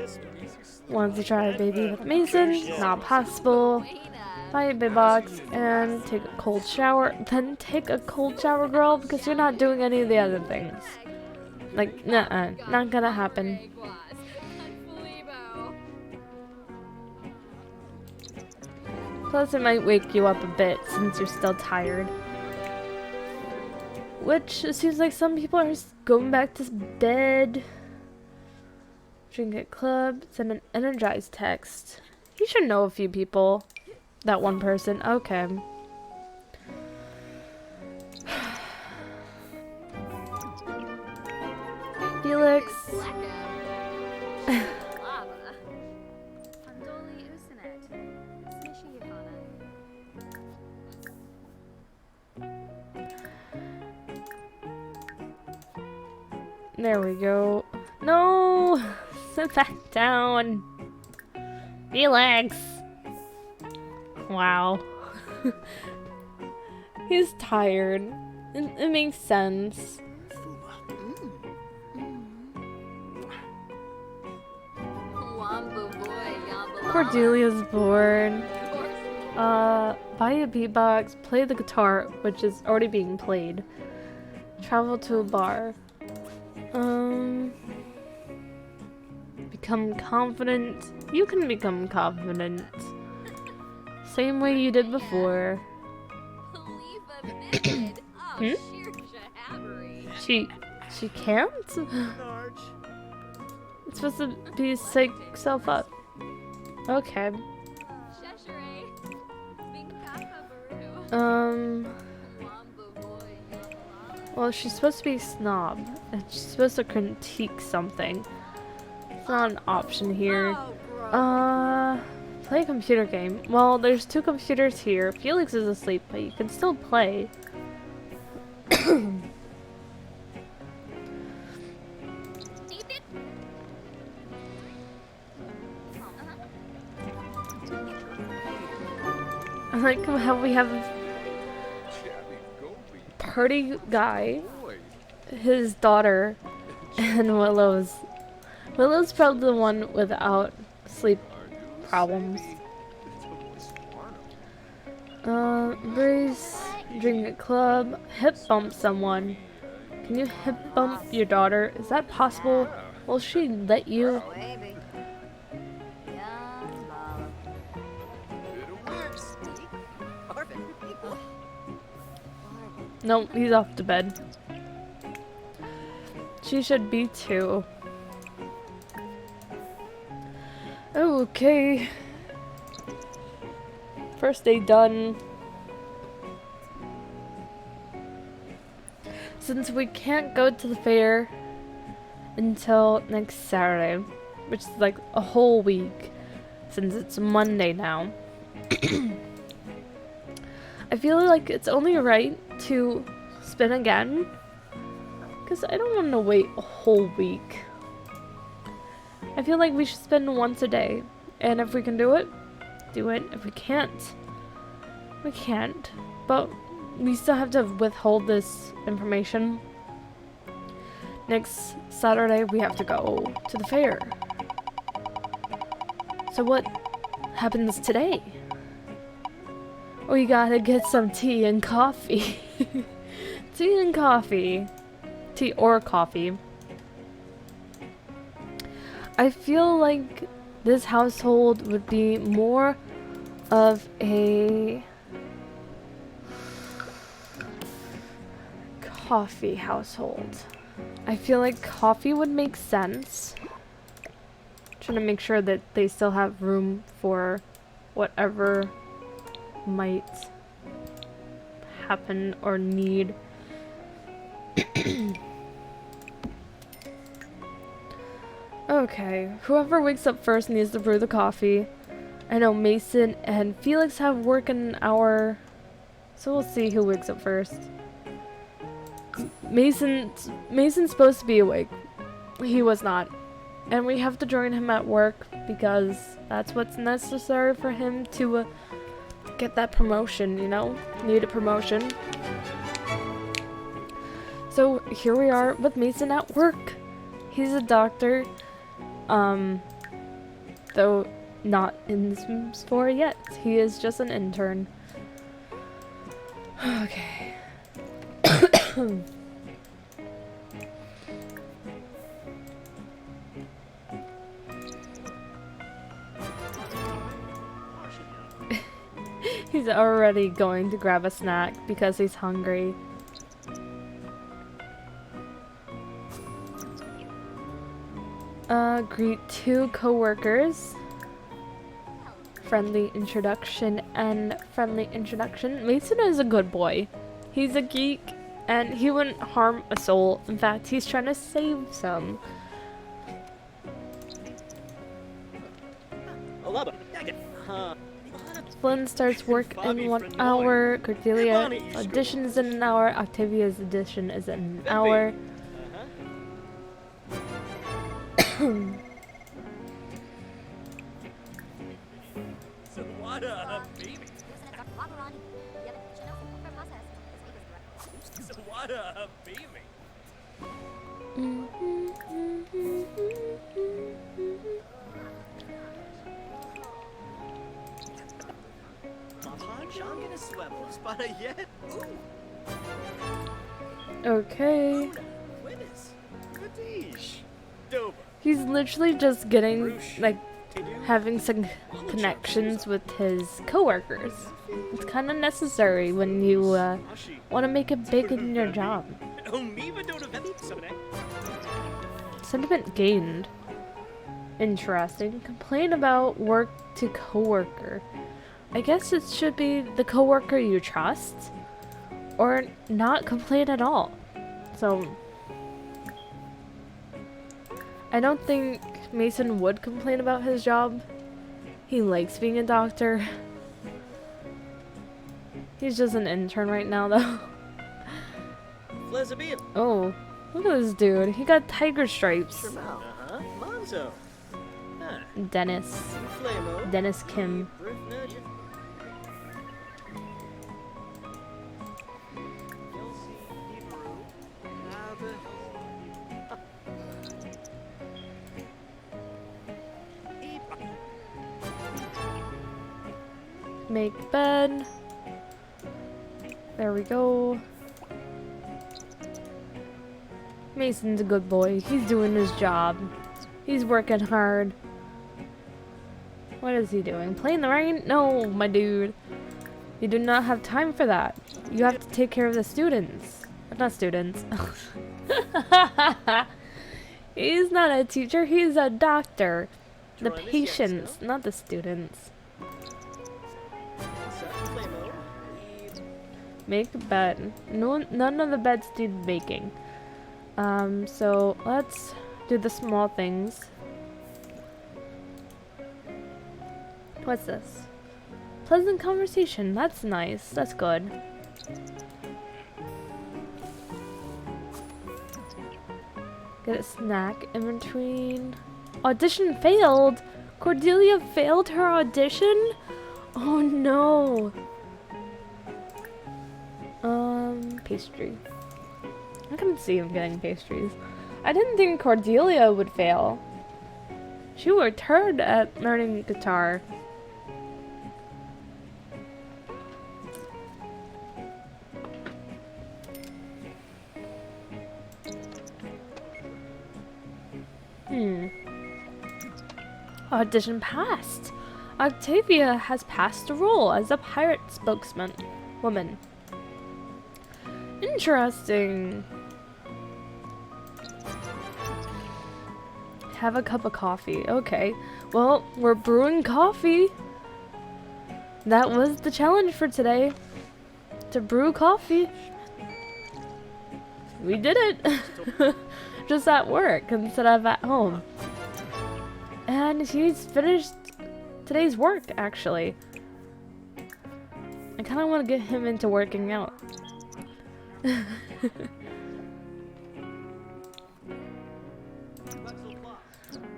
wants to try a baby with Mason. Not possible. Buy a big box and take a cold shower. Then take a cold shower, girl, because you're not doing any of the other things. Like, nuh-uh. Not gonna happen. Plus, it might wake you up a bit since you're still tired. Which, it seems like some people are going back to bed. Drink at club. Send an energized text. You should know a few people. That one person. Okay. Felix. There we go. No! Sit back down. Felix! Wow. He's tired. It makes sense. Cordelia's bored. Buy a beatbox, play the guitar, which is already being played. Travel to a bar. Become confident. You can become confident. Same way you did before. Hmm? She can't? It's supposed to be psych self up. Okay. Well, she's supposed to be a snob, and she's supposed to critique something. It's not an option here. Play a computer game. Well, there's 2 computers here. Felix is asleep, but you can still play. I like how we have party guy, his daughter, and Willow's. Willow's probably the one without sleep problems. Embrace, drink at club, hip bump someone. Can you hip bump your daughter? Is that possible? Will she let you? No, he's off to bed. She should be too. Okay. First day done. Since we can't go to the fair until next Saturday, which is like a whole week, since it's Monday now, I feel like it's only right to spin again, because I don't want to wait a whole week. I feel like we should spin once a day, and if we can do it, do it. If we can't, we can't. But we still have to withhold this information. Next Saturday, we have to go to the fair. So what happens today? We gotta get some tea and coffee. Tea and coffee. Tea or coffee. I feel like this household would be more of a coffee household. I feel like coffee would make sense. Trying to make sure that they still have room for whatever might happen or need. Okay, whoever wakes up first needs to brew the coffee. I know Mason and Felix have work in an hour, so we'll see who wakes up first. Mason's supposed to be awake. He was not. And we have to join him at work because that's what's necessary for him to get that promotion, you know? Need a promotion. So here we are with Mason at work. He's a doctor. Though not in Sims 4 yet. He is just an intern. Okay. He's already going to grab a snack because he's hungry. Greet 2 co-workers. Friendly introduction and friendly introduction. Mason is a good boy. He's a geek And he wouldn't harm a soul. In fact, he's trying to save some. Flynn starts work in 1 hour. Cordelia audition is in an hour. Octavia's audition is in an hour. So what up, baby? So what up, baby? I'm gonna swivel. Spot yet? Okay. Dover. He's literally just getting, like, having some connections with his coworkers. It's kind of necessary when you want to make it big in your job. Sentiment gained. Interesting. Complain about work to coworker. I guess it should be the coworker you trust, or not complain at all. So I don't think Mason would complain about his job. He likes being a doctor. He's just an intern right now, though. Oh, look at this dude. He got tiger stripes. Dennis. Dennis Kim. Make bed. There we go. Mason's a good boy. He's doing his job. He's working hard. What is he doing? Playing the rain? No, my dude. You do not have time for that. You have to take care of the students. Not students. He's not a teacher. He's a doctor. The patients, not the students. Make a bed. No, none of the beds need making. So let's do the small things. What's this? Pleasant conversation. That's nice. That's good. Get a snack in between. Audition failed. Cordelia failed her audition? Oh no. Pastry. I can see him getting pastries. I didn't think Cordelia would fail. She worked hard at learning guitar. Audition passed. Octavia has passed the role as a pirate spokesman woman. Interesting. Have a cup of coffee. Okay. Well, we're brewing coffee. That was the challenge for today. To brew coffee. We did it. Just at work instead of at home. And he's finished today's work, actually. I kind of want to get him into working out.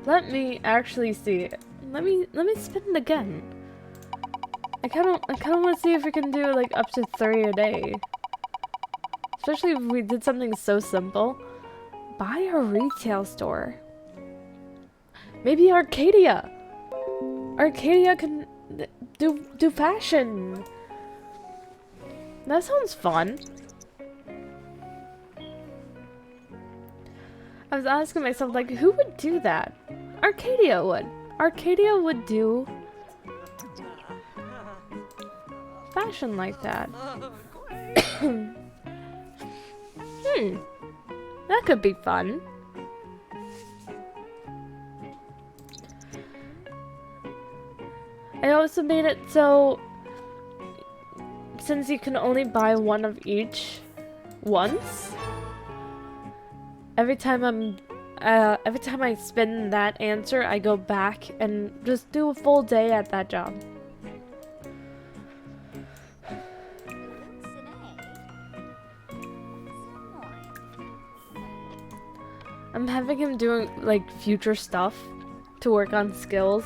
Let me actually see. Let me spin it again. I kind of want to see if we can do like up to 3 a day. Especially if we did something so simple. Buy a retail store. Maybe Arcadia. Arcadia can do fashion. That sounds fun. I was asking myself, like, who would do that? Arcadia would. Arcadia would do fashion like that. That could be fun. I also made it so, since you can only buy one of each, once. Every time I spin that answer, I go back and just do a full day at that job. I'm having him doing like future stuff to work on skills.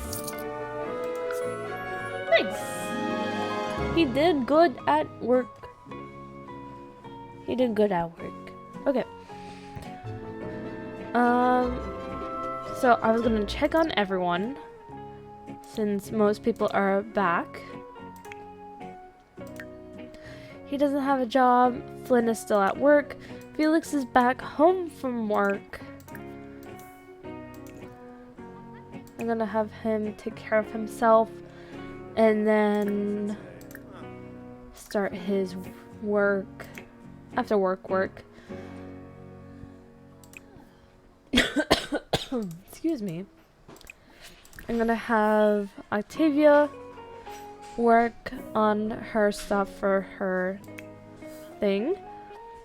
Nice. He did good at work. He did good at work. Okay. So I was gonna check on everyone since most people are back. He doesn't have a job. Flynn is still at work. Felix is back home from work. I'm gonna have him take care of himself and then start his work after work. Excuse me. I'm gonna have Octavia work on her stuff for her thing.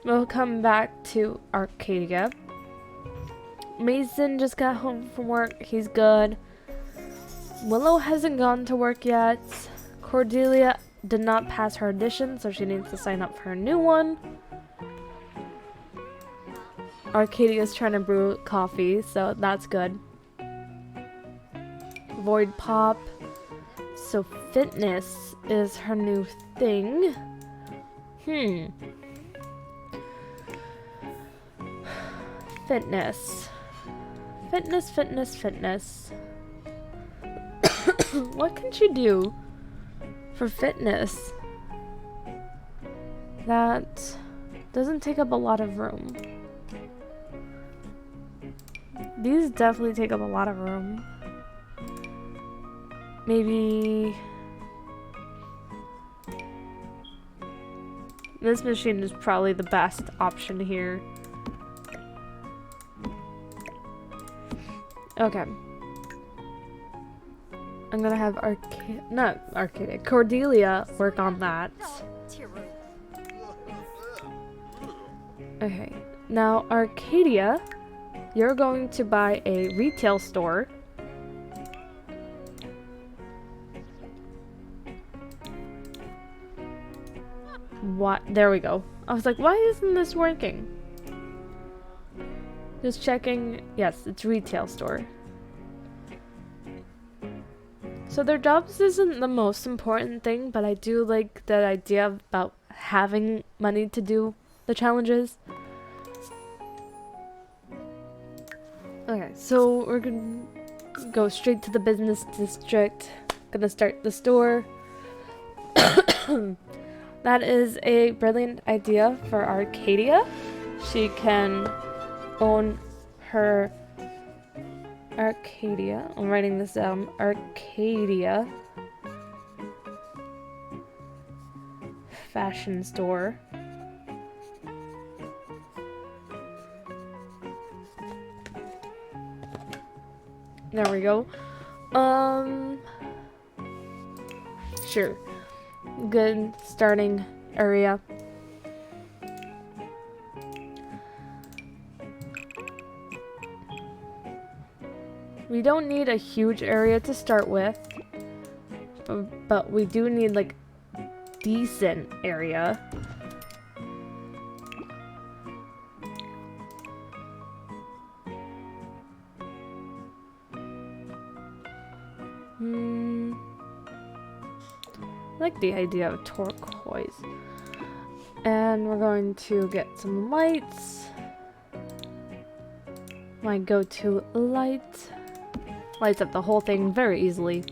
We'll come back to Arcadia. Mason just got home from work. He's good. Willow hasn't gone to work yet. Cordelia did not pass her audition, so she needs to sign up for a new one. Arcadia's trying to brew coffee, so that's good. Void Pop. So fitness is her new thing. Fitness. What can she do for fitness that doesn't take up a lot of room? These definitely take up a lot of room. Maybe this machine is probably the best option here. Okay. I'm gonna have Cordelia work on that. Okay. Now, Arcadia, you're going to buy a retail store. What? There we go. I was like, why isn't this working? Just checking. Yes, it's retail store. So their jobs isn't the most important thing, but I do like the idea about having money to do the challenges. Okay, so we're gonna go straight to the business district. Gonna start the store. That is a brilliant idea for Arcadia. She can own her Arcadia. I'm writing this down. Arcadia fashion store. There we go. Sure. Good starting area. We don't need a huge area to start with, but we do need like decent area. I like the idea of turquoise. And we're going to get some lights. My go-to light. Lights up the whole thing very easily.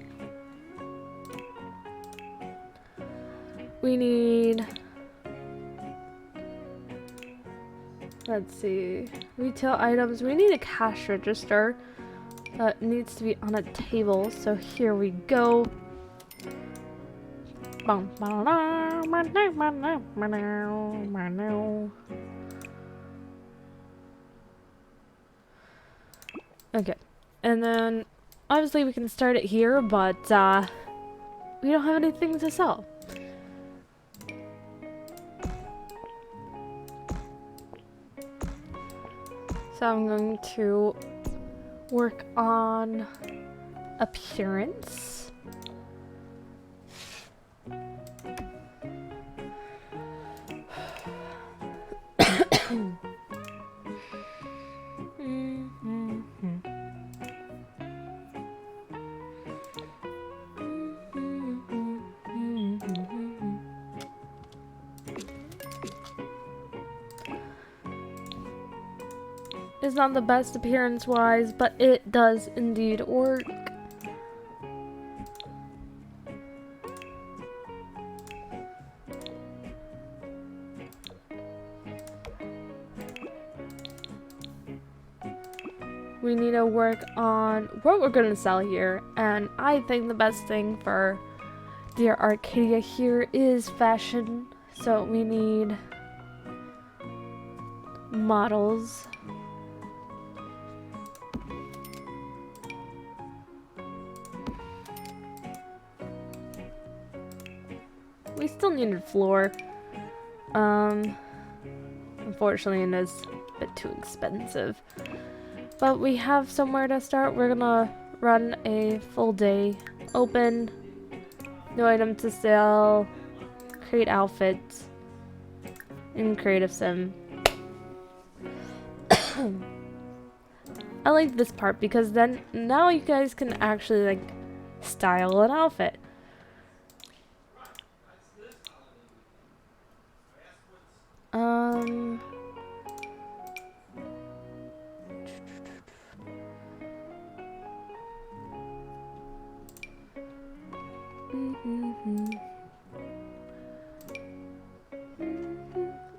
We need... let's see. Retail items. We need a cash register. That needs to be on a table. So here we go. Okay. And then obviously we can start it here, but we don't have anything to sell. So I'm going to work on appearance. It's not the best appearance-wise, but it does indeed work. We need to work on what we're going to sell here, and I think the best thing for Dear Arcadia here is fashion. So we need models. We still needed floor. Unfortunately, it is a bit too expensive. But we have somewhere to start. We're gonna run a full day. Open. New item to sell. Create outfits. In Creative Sim. I like this part because then now you guys can actually like style an outfit.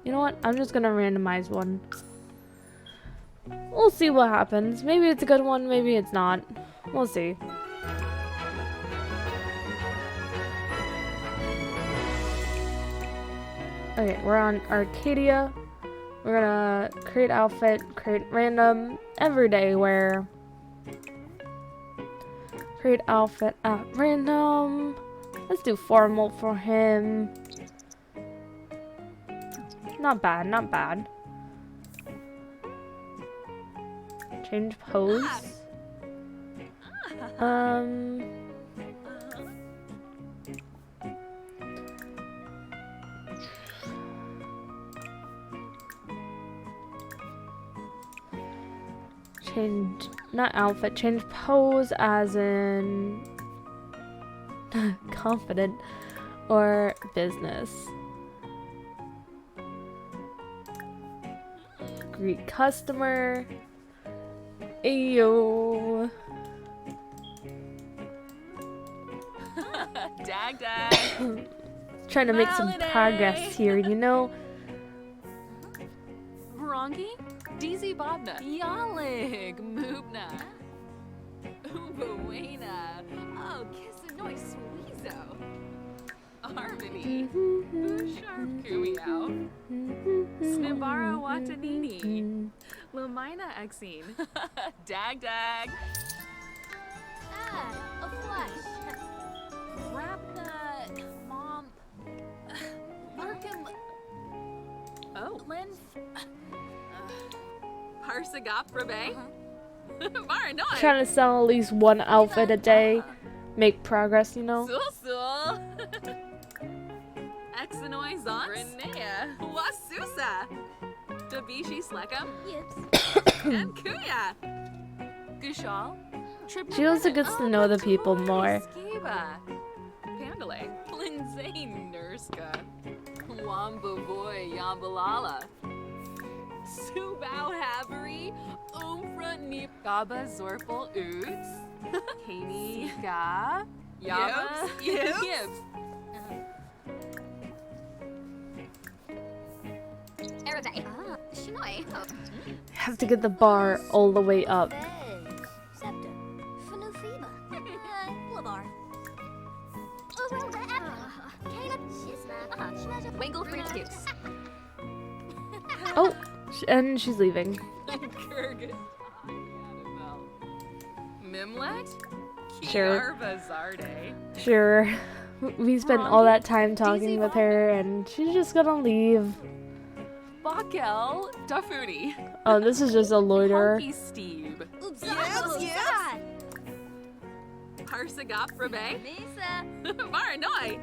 You know what? I'm just gonna randomize one. We'll see what happens. Maybe it's a good one, maybe it's not. We'll see. Okay, we're on Arcadia. We're gonna create outfit, create random, everyday wear. Create outfit at random. Let's do formal for him. Not bad, not bad. Change pose. Change, not outfit, change pose as in confident or business. Greet customer. Ayo. Dag dag. Trying to make some progress here, you know? Vrongi? DZ Bobna. Yalig. Moobna. Ubuena. Oh, Kisanoy Sweezo. Harmony. Sharp Kumiao. Snibara Watanini. Lamina Exine. Dag dag. A flush. Rapnut. Mom. Larkin. Oh. Lynn. Parsagap Rabe. Varanoy. Trying to sell at least one outfit a day. Make progress, you know? Sul. Exanoy Zons. Renea. Wasusa. Dabishi Slekam. Yips. And Kuya. Gushal. She also gets to know the people more. Skiba. Pandale. Lindsay Nurska. Wambavoy Yambalala. Subao Havery. Umfra Nip. Gaba Zorpal Oots. Katie. Ga. Yaba. Yips. Araday. Shinoi. Have to get the bar all the way up. Veg. Septa. Fanufima. Lavar. Uroda. Caleb. Shisma. Wingle for excuse. Oh, and she's leaving. Kurgan. Mimlet? Sure. Kiarba Zarde. Sure. We spent all that time talking with her and she's just gonna leave. Bakel Dafuni. Oh, this is just a loiterer. Honky Steve. Oops. Yes. Harsagap Rabe. Mesa. Maranoi.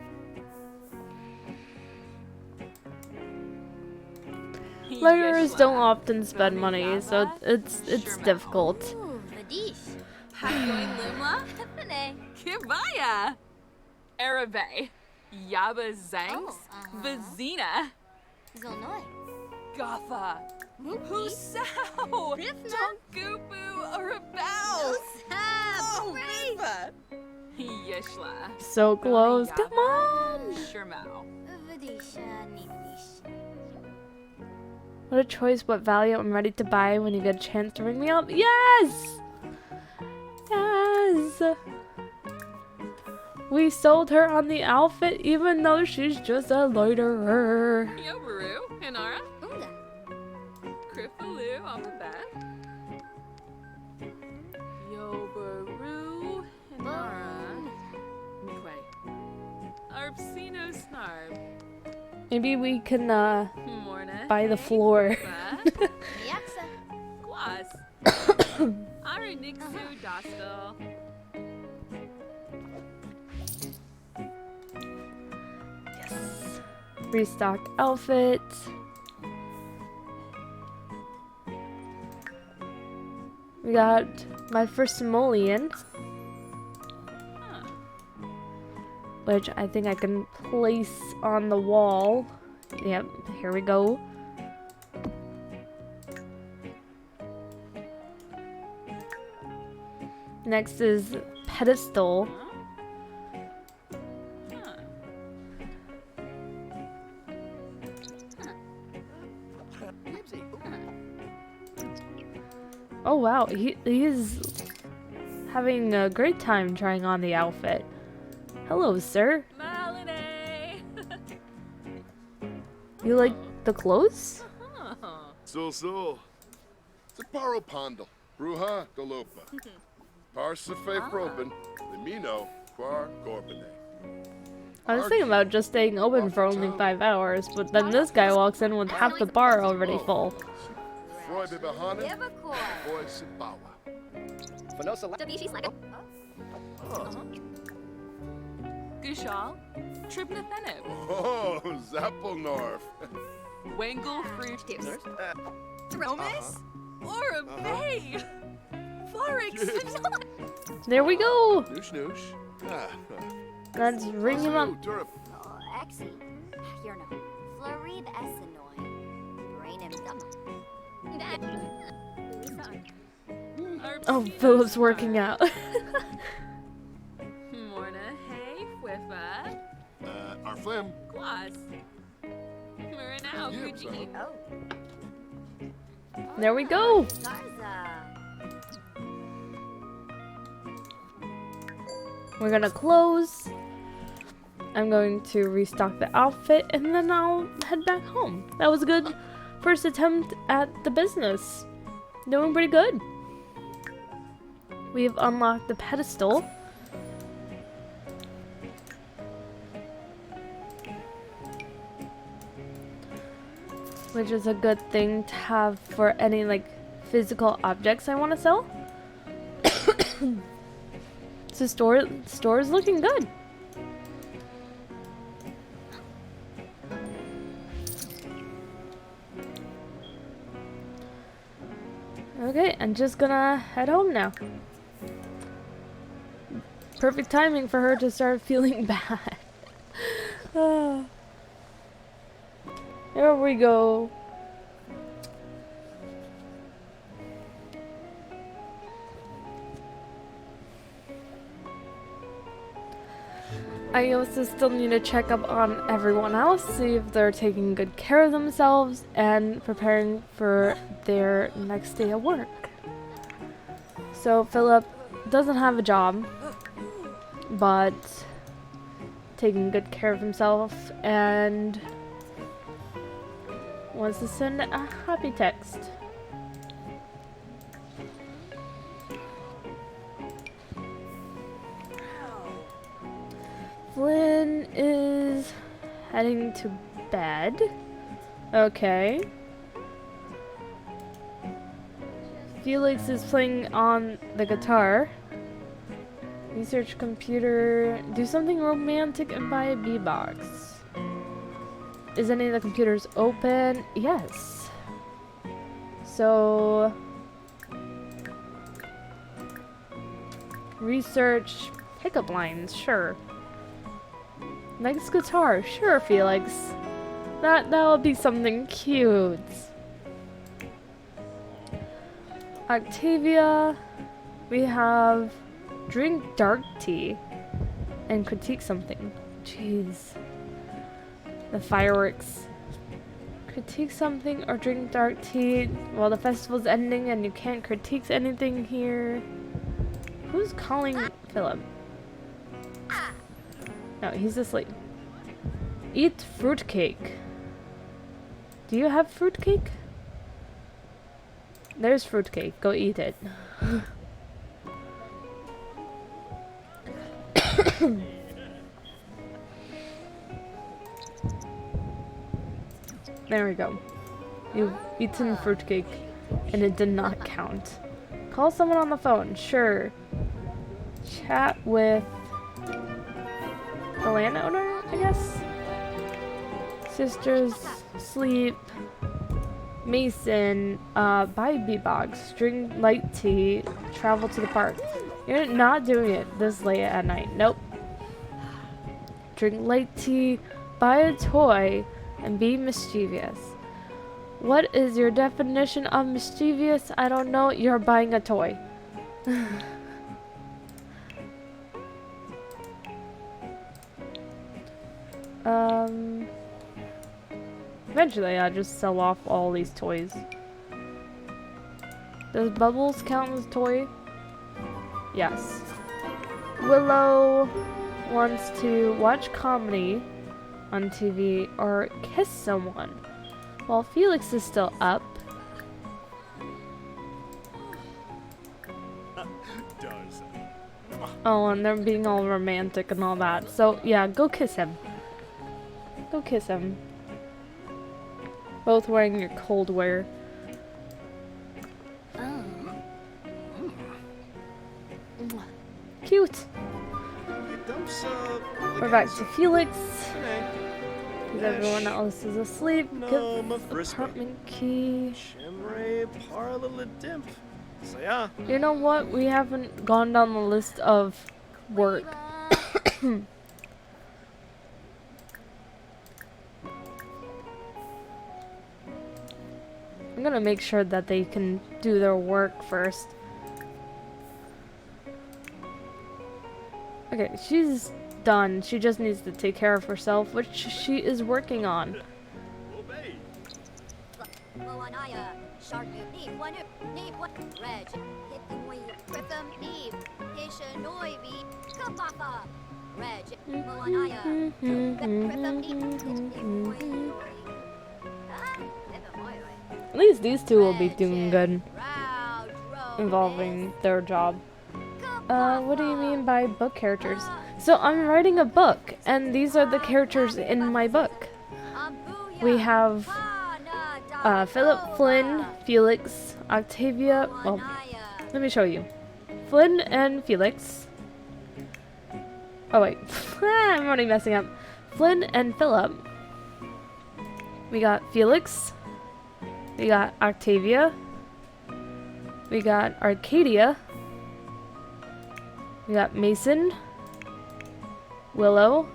Loiterers don't often spend money, so it's difficult. Ooh, Vadish. Hagoin Limla. Hapane. Kibaya. Arabe. Yaba Zanks. Oh, Vizina. Zonoi. Gotha. Mookie. Husao. Rifna. Tonkupu Arabao. Oh, Great. Riva. Yishla. So close. Come on! Shermao. Vadish. Nivadish. What a choice, what value I'm ready to buy when you get a chance to ring me up. Yes! Yes! We sold her on the outfit even though she's just a loiterer. Yobaru. Hinara. Unga. Krifalu on the bed. Yobaru. Hinara. Mikwe. Arpsino Snarb. Maybe we can Morna. buy the floor. Yaksa. Gloss. Arinixu Dostal. Yes. Restock outfit. We got my first simoleon, Huh. which I think I can place on the wall. Yep, here we go. Next is pedestal. Huh. Oh wow, he's having a great time trying on the outfit. Hello, sir. Malinay. You like the clothes? So. Separo Pondo. Bruja Galopa. Parsafe Proben. Limino. Quar Gorbane. I was thinking about just staying open for only 5 hours, but then this guy walks in with half the bar already full. Froy Bibahana. Yevakor. Boy Sibawa. Fanosa. Davishi Slago. Gushal. Tribnathenib. Oh, Zappelnorf. Wangle Fruit. Tears. Romus. Or a bay. Florix. There we go! Noosh noosh. Ah. Let's ring him up. Durap. Oh, Axie. You're no. Florib Essenoi. Brain him dumb. Oh, Philip's working out. Morna. Hey. Whiffa. Arflim. Gloss. Murinao. Yeah, Gucci. Oh. There we go! Garza. We're gonna close. I'm going to restock the outfit and then I'll head back home. That was a good first attempt at the business. Doing pretty good. We've unlocked the pedestal. Which is a good thing to have for any like physical objects I want to sell. So store is looking good. Okay, I'm just gonna head home now. Perfect timing for her to start feeling bad. Here we go. I also still need to check up on everyone else, see if they're taking good care of themselves and preparing for their next day of work. So Philip doesn't have a job, but taking good care of himself and wants to send a happy text. Flynn is heading to bed. Okay. Felix is playing on the guitar. Research computer. Do something romantic and buy a B-box. Is any of the computers open? Yes. So... research pickup lines, sure. Next guitar, sure, Felix. That'll be something cute. Octavia, we have drink dark tea and critique something. Jeez. The fireworks. Critique something or drink dark tea while the festival's ending and you can't critique anything here. Who's calling Philip? No, he's asleep. Eat fruitcake. Do you have fruitcake? There's fruitcake. Go eat it. There we go. You've eaten fruitcake and it did not count. Call someone on the phone. Sure. Chat with the landowner, I guess? Sisters, sleep. Mason, buy B-box, drink light tea, travel to the park. You're not doing it this late at night. Nope. Drink light tea, buy a toy, and be mischievous. What is your definition of mischievous? I don't know. You're buying a toy. Eventually, I'll just sell off all these toys. Does Bubbles count as toy? Yes. Willow wants to watch comedy on TV or kiss someone while Felix is still up. Does. Oh, and they're being all romantic and all that. So, yeah, go kiss him. Go kiss him. Both wearing your cold wear. Cute. We're back to Felix. Because everyone else is asleep. Give apartment key. You know what? We haven't gone down the list of work. I'm gonna make sure that they can do their work first. Okay, she's done. She just needs to take care of herself, which she is working on. At least these two will be doing good involving their job. What do you mean by book characters? So I'm writing a book, and these are the characters in my book. We have Philip, Flynn, Felix, Octavia. Well, let me show you. Flynn and Felix. Oh wait, I'm already messing up. Flynn and Philip. We got Felix. We got Octavia. We got Arcadia. We got Mason, Willow,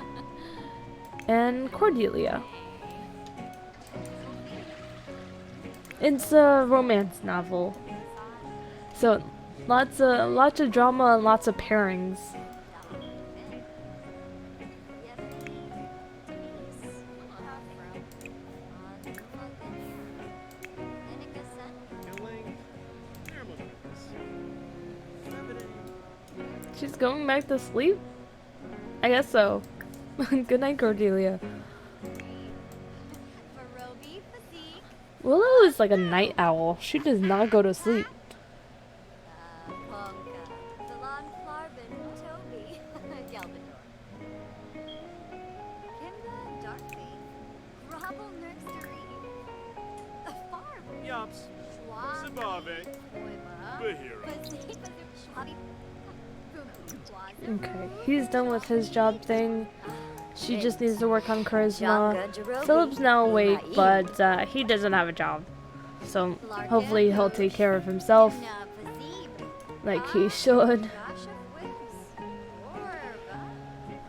and Cordelia. It's a romance novel, so lots of drama and lots of pairings. She's going back to sleep? I guess so. Good night, Cordelia. Willow is like a night owl. She does not go to sleep. Okay, he's done with his job thing. She just needs to work on charisma. Philip's now awake, but he doesn't have a job. So hopefully he'll take care of himself like he should.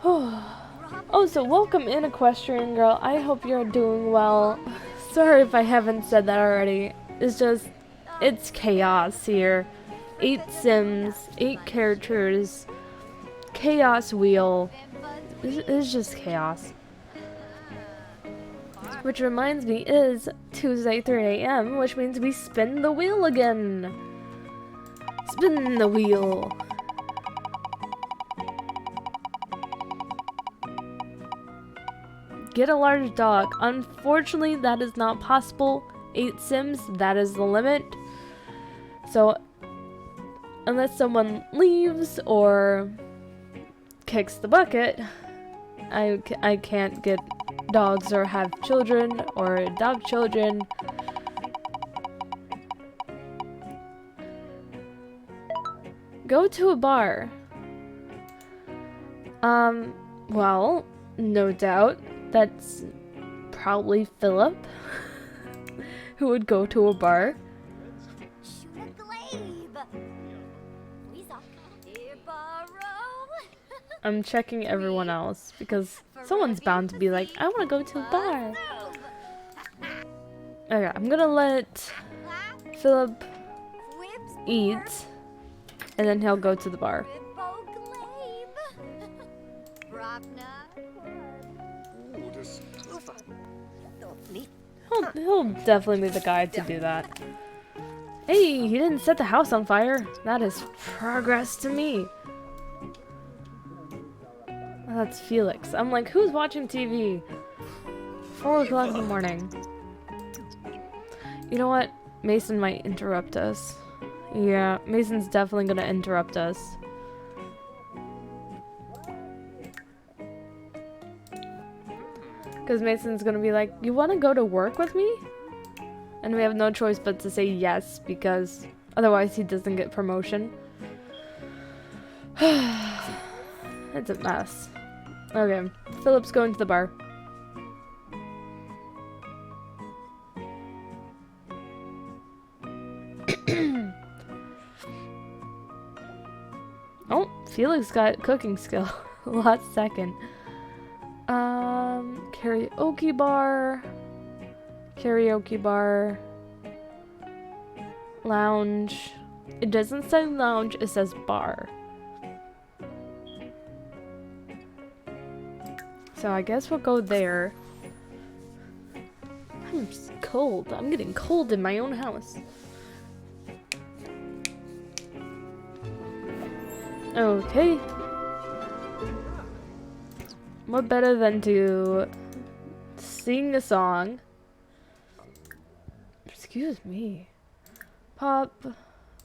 Oh, so welcome in, Equestrian Girl. I hope you're doing well. Sorry if I haven't said that already. It's chaos here. 8 Sims, 8 characters, chaos wheel. It's just chaos. Which reminds me is Tuesday 3 a.m., which means we spin the wheel again. Spin the wheel. Get a large dog. Unfortunately, that is not possible. 8 Sims, that is the limit. So, unless someone leaves or kicks the bucket, I can't get dogs or have children or adopt children. Go to a bar. Well, no doubt that's probably Philip who would go to a bar. I'm checking everyone else because someone's bound to be like, I want to go to a bar. Okay, I'm gonna let Philip eat and then he'll go to the bar. He'll definitely be the guy to do that. Hey, he didn't set the house on fire. That is progress to me. Oh, that's Felix. I'm like, who's watching TV? 4 o'clock in the morning. You know what? Mason might interrupt us. Yeah, Mason's definitely gonna interrupt us. Because Mason's gonna be like, you wanna go to work with me? And we have no choice but to say yes, because otherwise he doesn't get promotion. It's a mess. Okay, Philip's going to the bar. Oh, Felix got cooking skill. Last second. Karaoke bar. Karaoke bar. Lounge. It doesn't say lounge, it says bar. So I guess we'll go there. I'm just cold. I'm getting cold in my own house. Okay. What better than to sing a song? Excuse me. Pop. I'm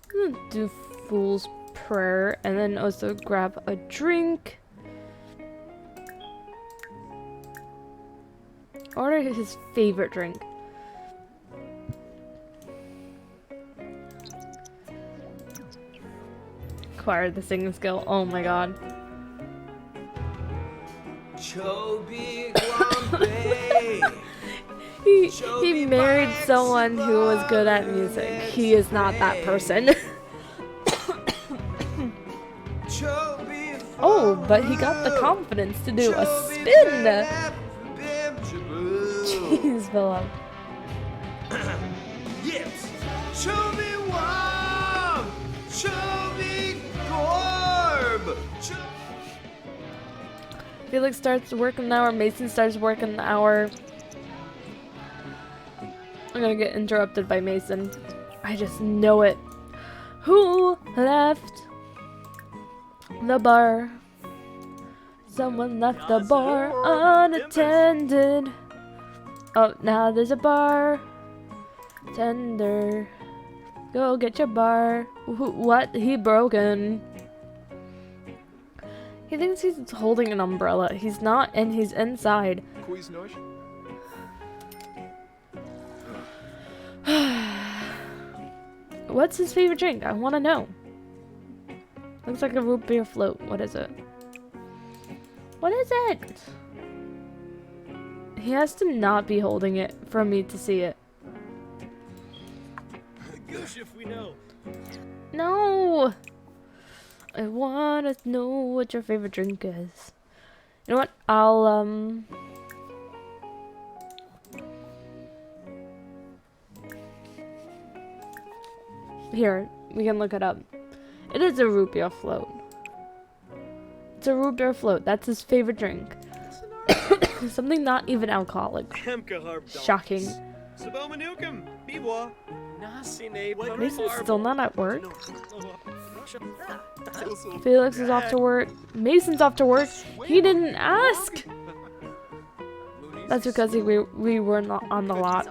gonna do Fool's Prayer and then also grab a drink. Order his favorite drink. Acquire the singing skill. Oh my god. He married someone who was good at music. He is not that person. Oh, but he got the confidence to do a spin. Jeez, Philip. Yes. Show me warm. Show me gorb. Felix starts work in an hour. Mason starts work in an hour. I'm gonna get interrupted by Mason. I just know it. Who left the bar? Someone left the bar unattended. Oh, now there's a bar tender. Go get your bar. What? He broken. He thinks he's holding an umbrella. He's not, and he's inside. What's his favorite drink? I want to know. Looks like a root beer float. What is it? What is it? He has to not be holding it for me to see it. Goosh if we know. No! I wanna know what your favorite drink is. You know what? I'll, Here, we can look it up. It is a root beer float. It's a root beer float. That's his favorite drink. Something not even alcoholic. Shocking. Mason's still not at work. Felix is off to work. Mason's off to work. He didn't ask. That's because we were not on the lot.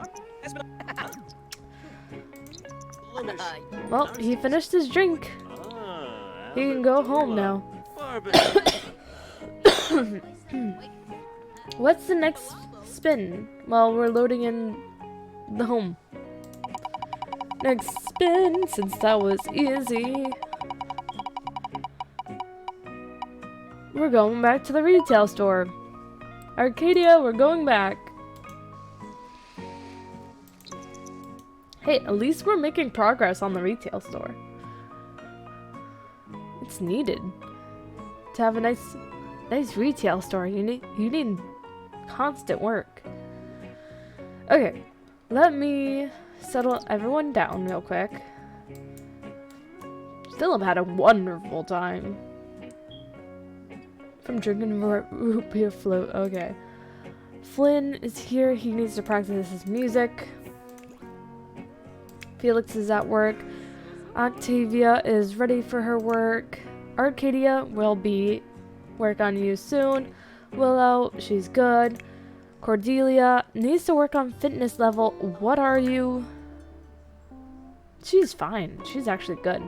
Well, he finished his drink. He can go home now. What's the next spin? Well, we're loading in the home. Next spin, since that was easy. We're going back to the retail store. Arcadia, we're going back. Hey, at least we're making progress on the retail store. It's needed to have a nice retail store. You need constant work. Okay, let me settle everyone down real quick. Still have had a wonderful time from drinking root beer float. Okay, Flynn is here. He needs to practice his music. Felix is at work. Octavia is ready for her work. Arcadia will be work on you soon. Willow, she's good. Cordelia needs to work on fitness level. What are you? She's fine. She's actually good.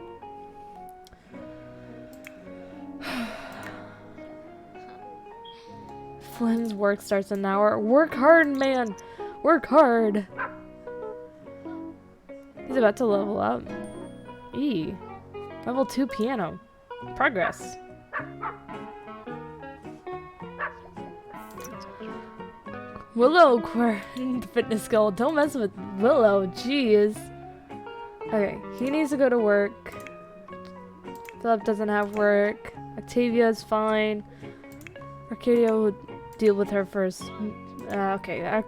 Flynn's work starts in an hour. Work hard, man. Work hard. He's about to level up. E. Level 2 piano. Progress. Willow fitness skill. Don't mess with Willow. Jeez. Okay, he needs to go to work. Philip doesn't have work. Octavia's fine. Arcadia will deal with her first. Okay.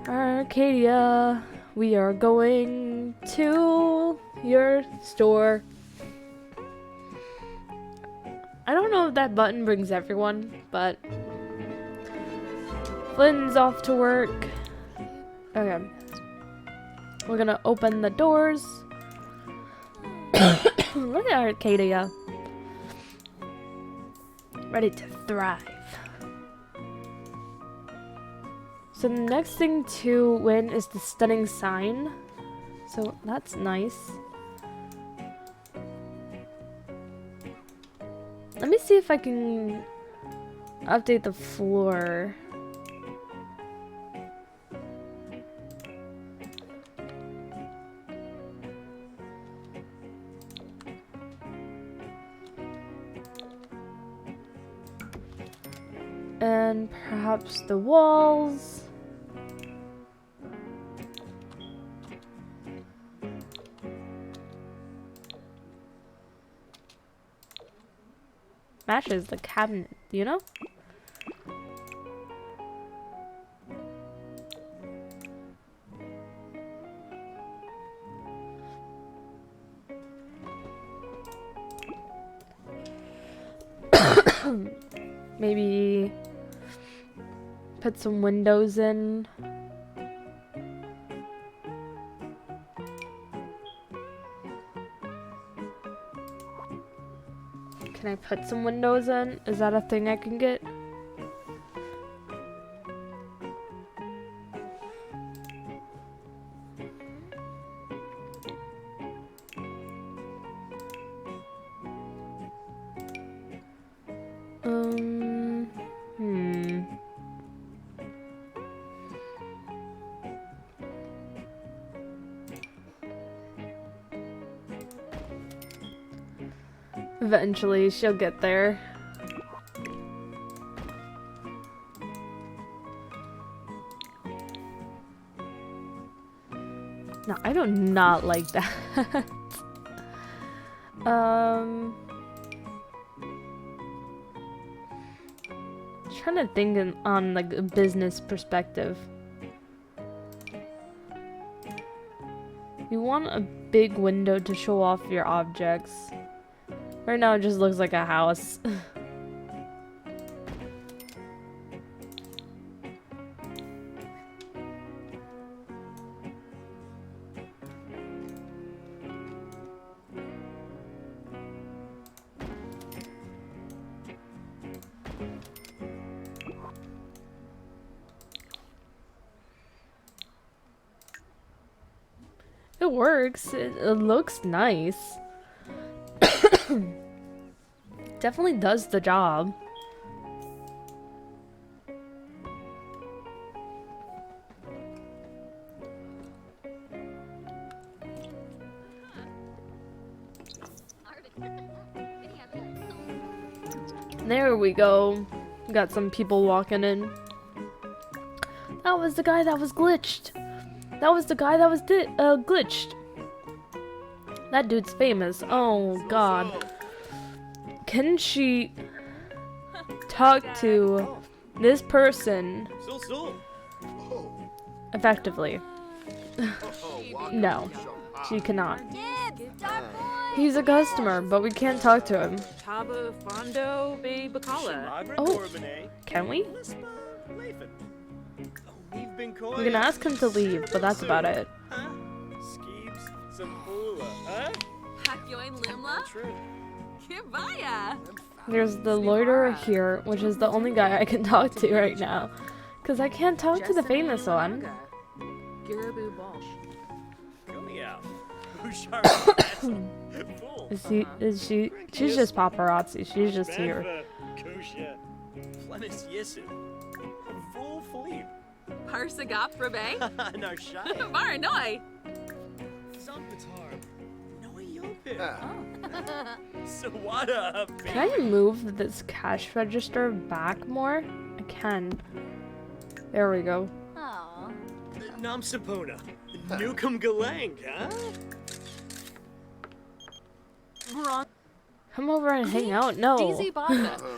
Arcadia, we are going to your store. I don't know if that button brings everyone, but Flynn's off to work. Okay. We're gonna open the doors. Look at Arcadia. Ready to thrive. So the next thing to win is the stunning sign. So that's nice. Let me see if I can update the floor. And perhaps the walls. Matches the cabinet, you know? Maybe put some windows in. Can I put some windows in? Is that a thing I can get? Eventually, she'll get there. No, I do not like that. Trying to think on like a business perspective. You want a big window to show off your objects. Right now it just looks like a house. It works. It looks nice. Definitely does the job. There we go. Got some people walking in. That was the guy that was glitched. That was the guy that was glitched. That dude's famous. Oh god. Can she talk to this person effectively? No, she cannot. He's a customer, but we can't talk to him. Taba Fondo Bay Bacala. Oh, can we? We're gonna ask him to leave, but that's about it. Hakyoin Limla? Kibaya! There's the loiterer here, which is the only guy I can talk to right now. Because I can't talk to the famous one. Girabu Balsh. Is she? She's just paparazzi. She's just here. Parsagap Rabe? Maranoi! Can I move this cash register back more? I can. There we go. Oh. Nam Sapona. Newcomb Galang, huh? Come over and hang out. No.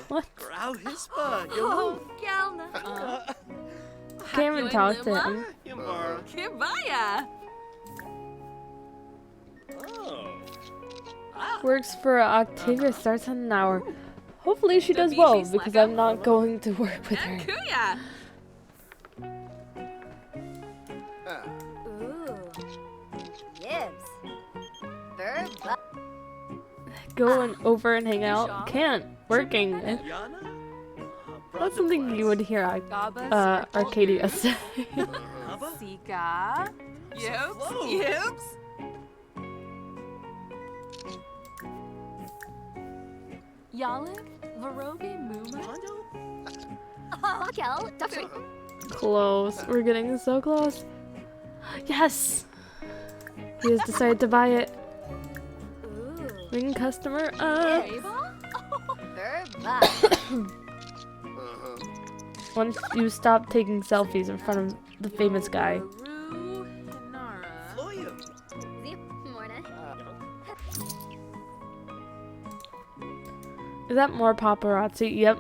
What? Grau Hispa. Oh, Galna. Can't even talk to him. Kibaya! Works for Octavia, starts in an hour. Hopefully she does well, because I'm not going to work with her. Kuya! Ooh. Yibs. Verba. Going over and hang out. Can't. Working. That's something you would hear Arcadia say. Sika. Yoops. Yalik? Varobi Muma? Oh, Kel. Doctor. Close. We're getting so close. Yes! He has decided to buy it. Ooh. Ring customer up. Verba. Once you stop taking selfies in front of the famous guy. Ru Hinara. Zip. Morna. Is that more paparazzi? Yep.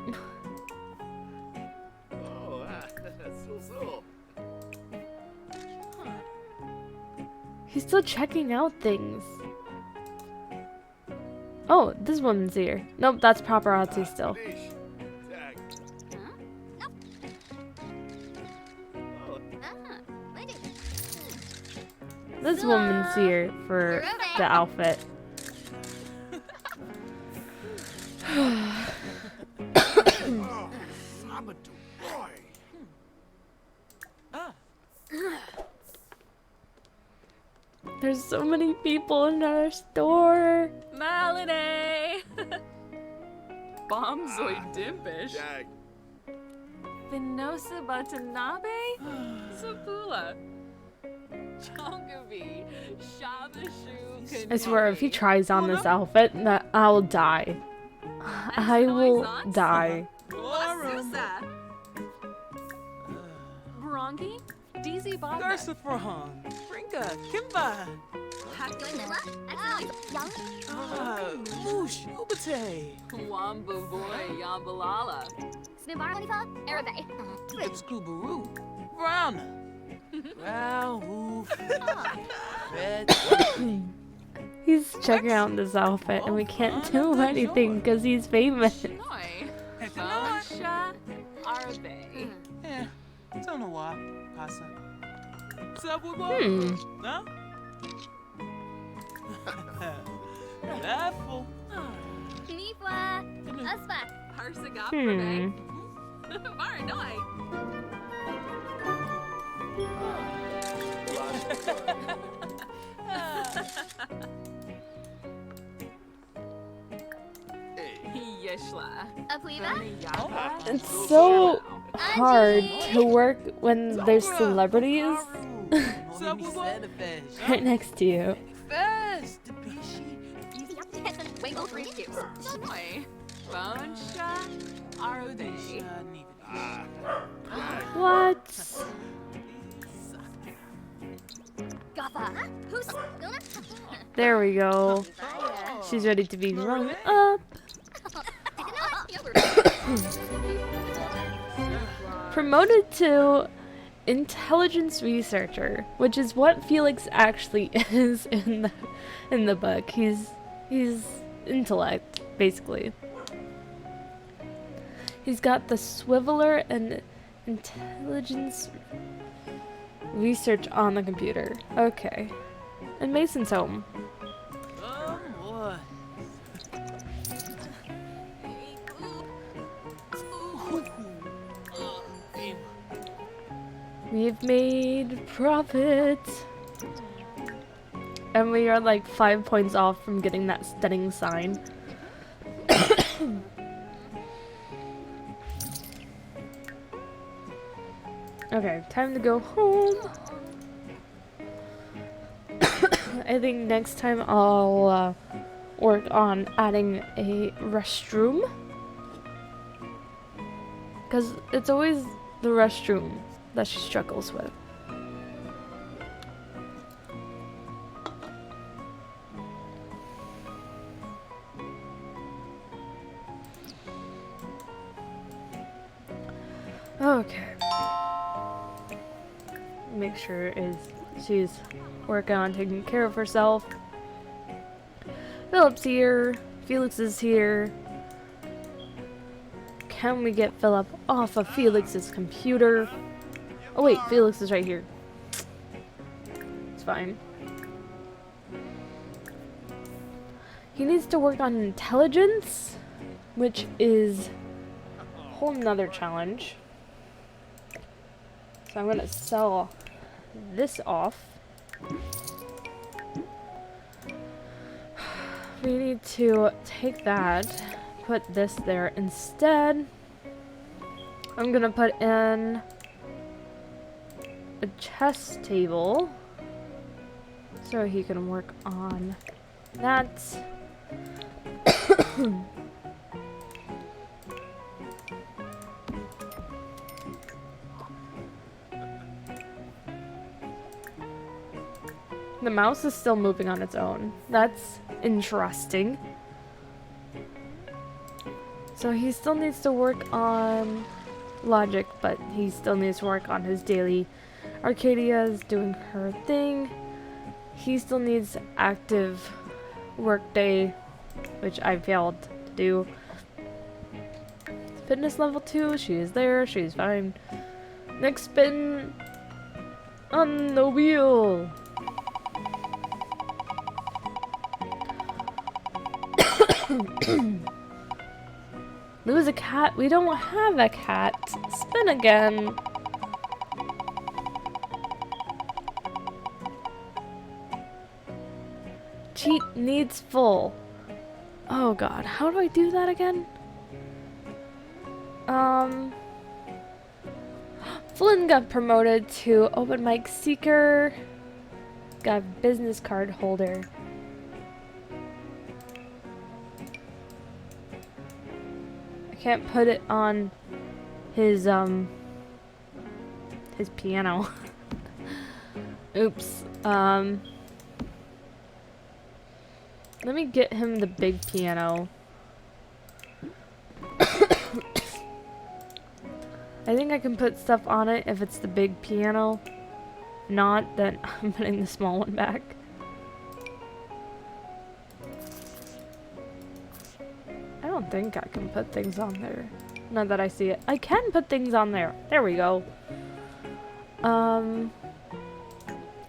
He's still checking out things. Oh, this woman's here. Nope, that's paparazzi still. This woman's here for the outfit. There's so many people in our store. Malinay! Bombzoid Dimpish. Vinosa Batanabe? Sapula. Chongabi. Shabashu. I swear, if he tries on this outfit, that I'll die. I will die. Wasusa. Barangi. DZ Baba. Garsafrahan. Brinka. Kimba. Moosh. Ubate. Wamba boy. Yambalala. It's Kubaru. Brown. Wow. Red. He's checking out this outfit, and we can't do anything because he's famous. Noi. Bonsha. Arabe. Yeah. Don't know why. Pasa. Subway Hmm. No? Laughful. Parsagap. Maranoi. Yeshla. It's so hard to work when there's celebrities right next to you. Noi. Bonsha. Arode. What? There we go. She's ready to be rung up. Promoted to intelligence researcher, which is what Felix actually is in the book. He's intellect, basically. He's got the swiveler and intelligence research on the computer. Okay. And Mason's home. Oh boy. We've made profit. And we are like 5 points off from getting that stunning sign. Okay, time to go home. I think next time I'll work on adding a restroom. Because it's always the restroom that she struggles with. Okay. Make sure she's working on taking care of herself. Philip's here. Felix is here. Can we get Philip off of Felix's computer? Oh wait, Felix is right here. It's fine. He needs to work on intelligence, which is a whole nother challenge. So I'm gonna sell this off. We need to take that, put this there instead. I'm gonna put in a chess table so he can work on that. The mouse is still moving on its own. That's interesting. So he still needs to work on logic, but he still needs to work on his daily. Arcadia is doing her thing. He still needs active workday, which I failed to do. Fitness level 2, she is there, she's fine. Next spin on the wheel. Lose a cat? We don't have a cat. Spin again. Cheat needs full. Oh god, how do I do that again? Flynn got promoted to open mic seeker. got a business card holder. I can't put it on his piano. Oops. Let me get him the big piano. I think I can put stuff on it if it's the big piano. Not, then I'm putting the small one back. I don't think I can put things on there. Not that I see it. I can put things on there. There we go.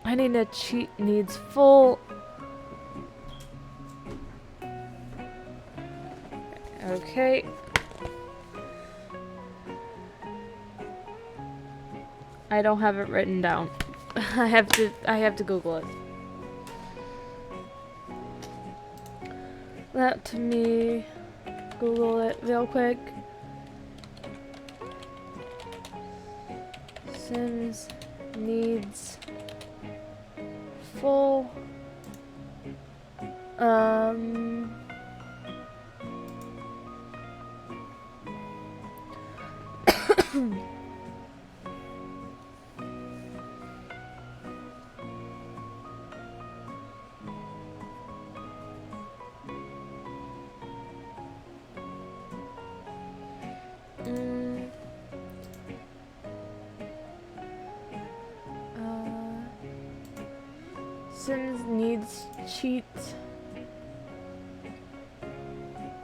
I need a cheat needs full. Okay. I don't have it written down. I have to Google it. That to me. Google it real quick. Sims needs full Sims needs cheat.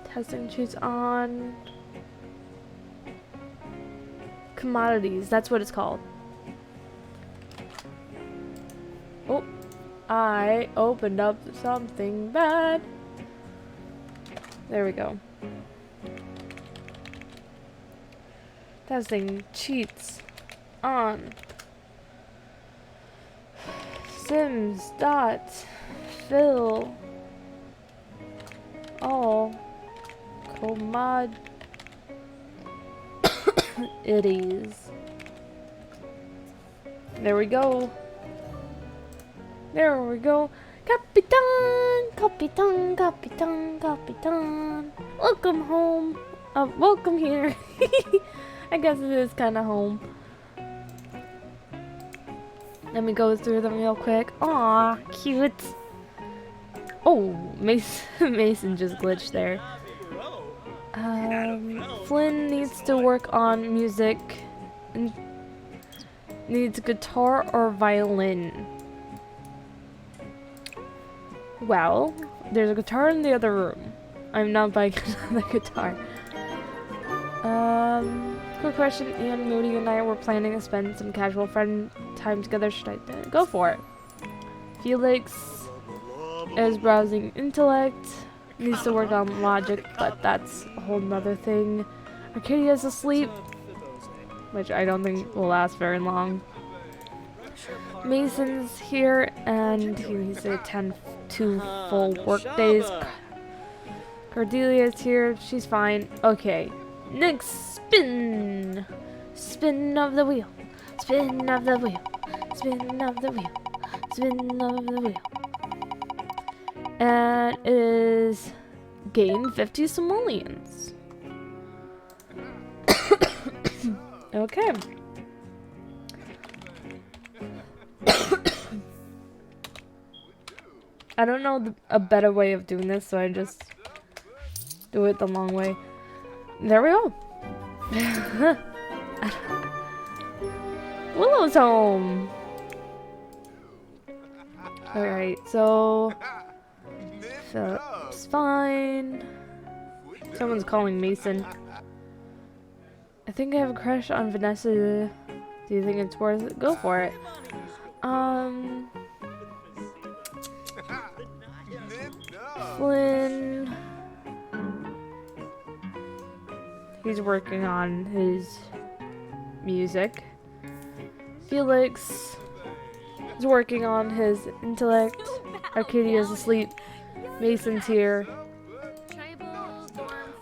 Testing cheats on. Commodities, that's what it's called. Oh, I opened up something bad. There we go. Testing cheats on Sims dot fill all commodities. There we go. There we go. Capitan, Capitan, Capitan, Capitan. Welcome home. Welcome here. I guess it is kind of home. Let me go through them real quick. Aw, cute. Oh, Mason just glitched there. Flynn needs to work on music. And needs guitar or violin. Well, there's a guitar in the other room. I'm not buying the guitar. Quick question, Ian, Moody, and I were planning to spend some casual friend time together. Should I go for it? Felix is browsing intellect. Needs to work on logic, but that's a whole nother thing. Arcadia's asleep, which I don't think will last very long. Mason's here, and he needs to attend 2 full work days. Cordelia's here. She's fine. Okay. Next spin. Spin of the wheel. Spin of the wheel. Spin of the wheel. Spin of the wheel. And it is gain 50 simoleons. Okay. I don't know a better way of doing this, so I just do it the long way. There we go. Willow's home. Alright, so Philip's fine. Someone's calling Mason. I think I have a crush on Vanessa. Do you think it's worth it? Go for it. Flynn. He's working on his music. Felix is working on his intellect. Arcadia's asleep. Mason's here.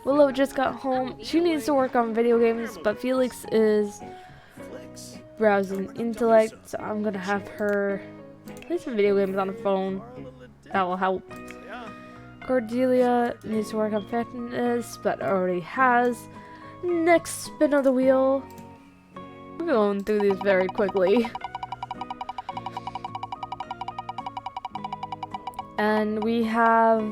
Willow just got home. She needs to work on video games, but Felix is browsing intellect, so I'm gonna have her Play some video games on the phone. That will help. Yeah. Cordelia needs to work on fitness, but already has. Next spin of the wheel. We're going through these very quickly. And we have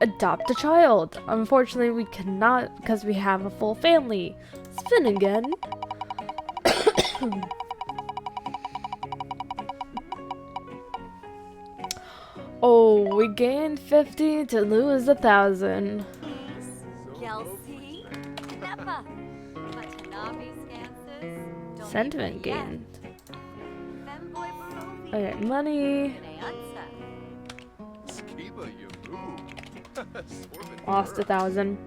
adopt a child. Unfortunately, we cannot because we have a full family. Spin again. Oh, we gained 50 to lose 1,000. Kelsey, Neppa, Watanabe Scansis, Sentiment gain. Femboy Barovi, Okay, money. Neanza. Skiba, you move. Lost 1,000.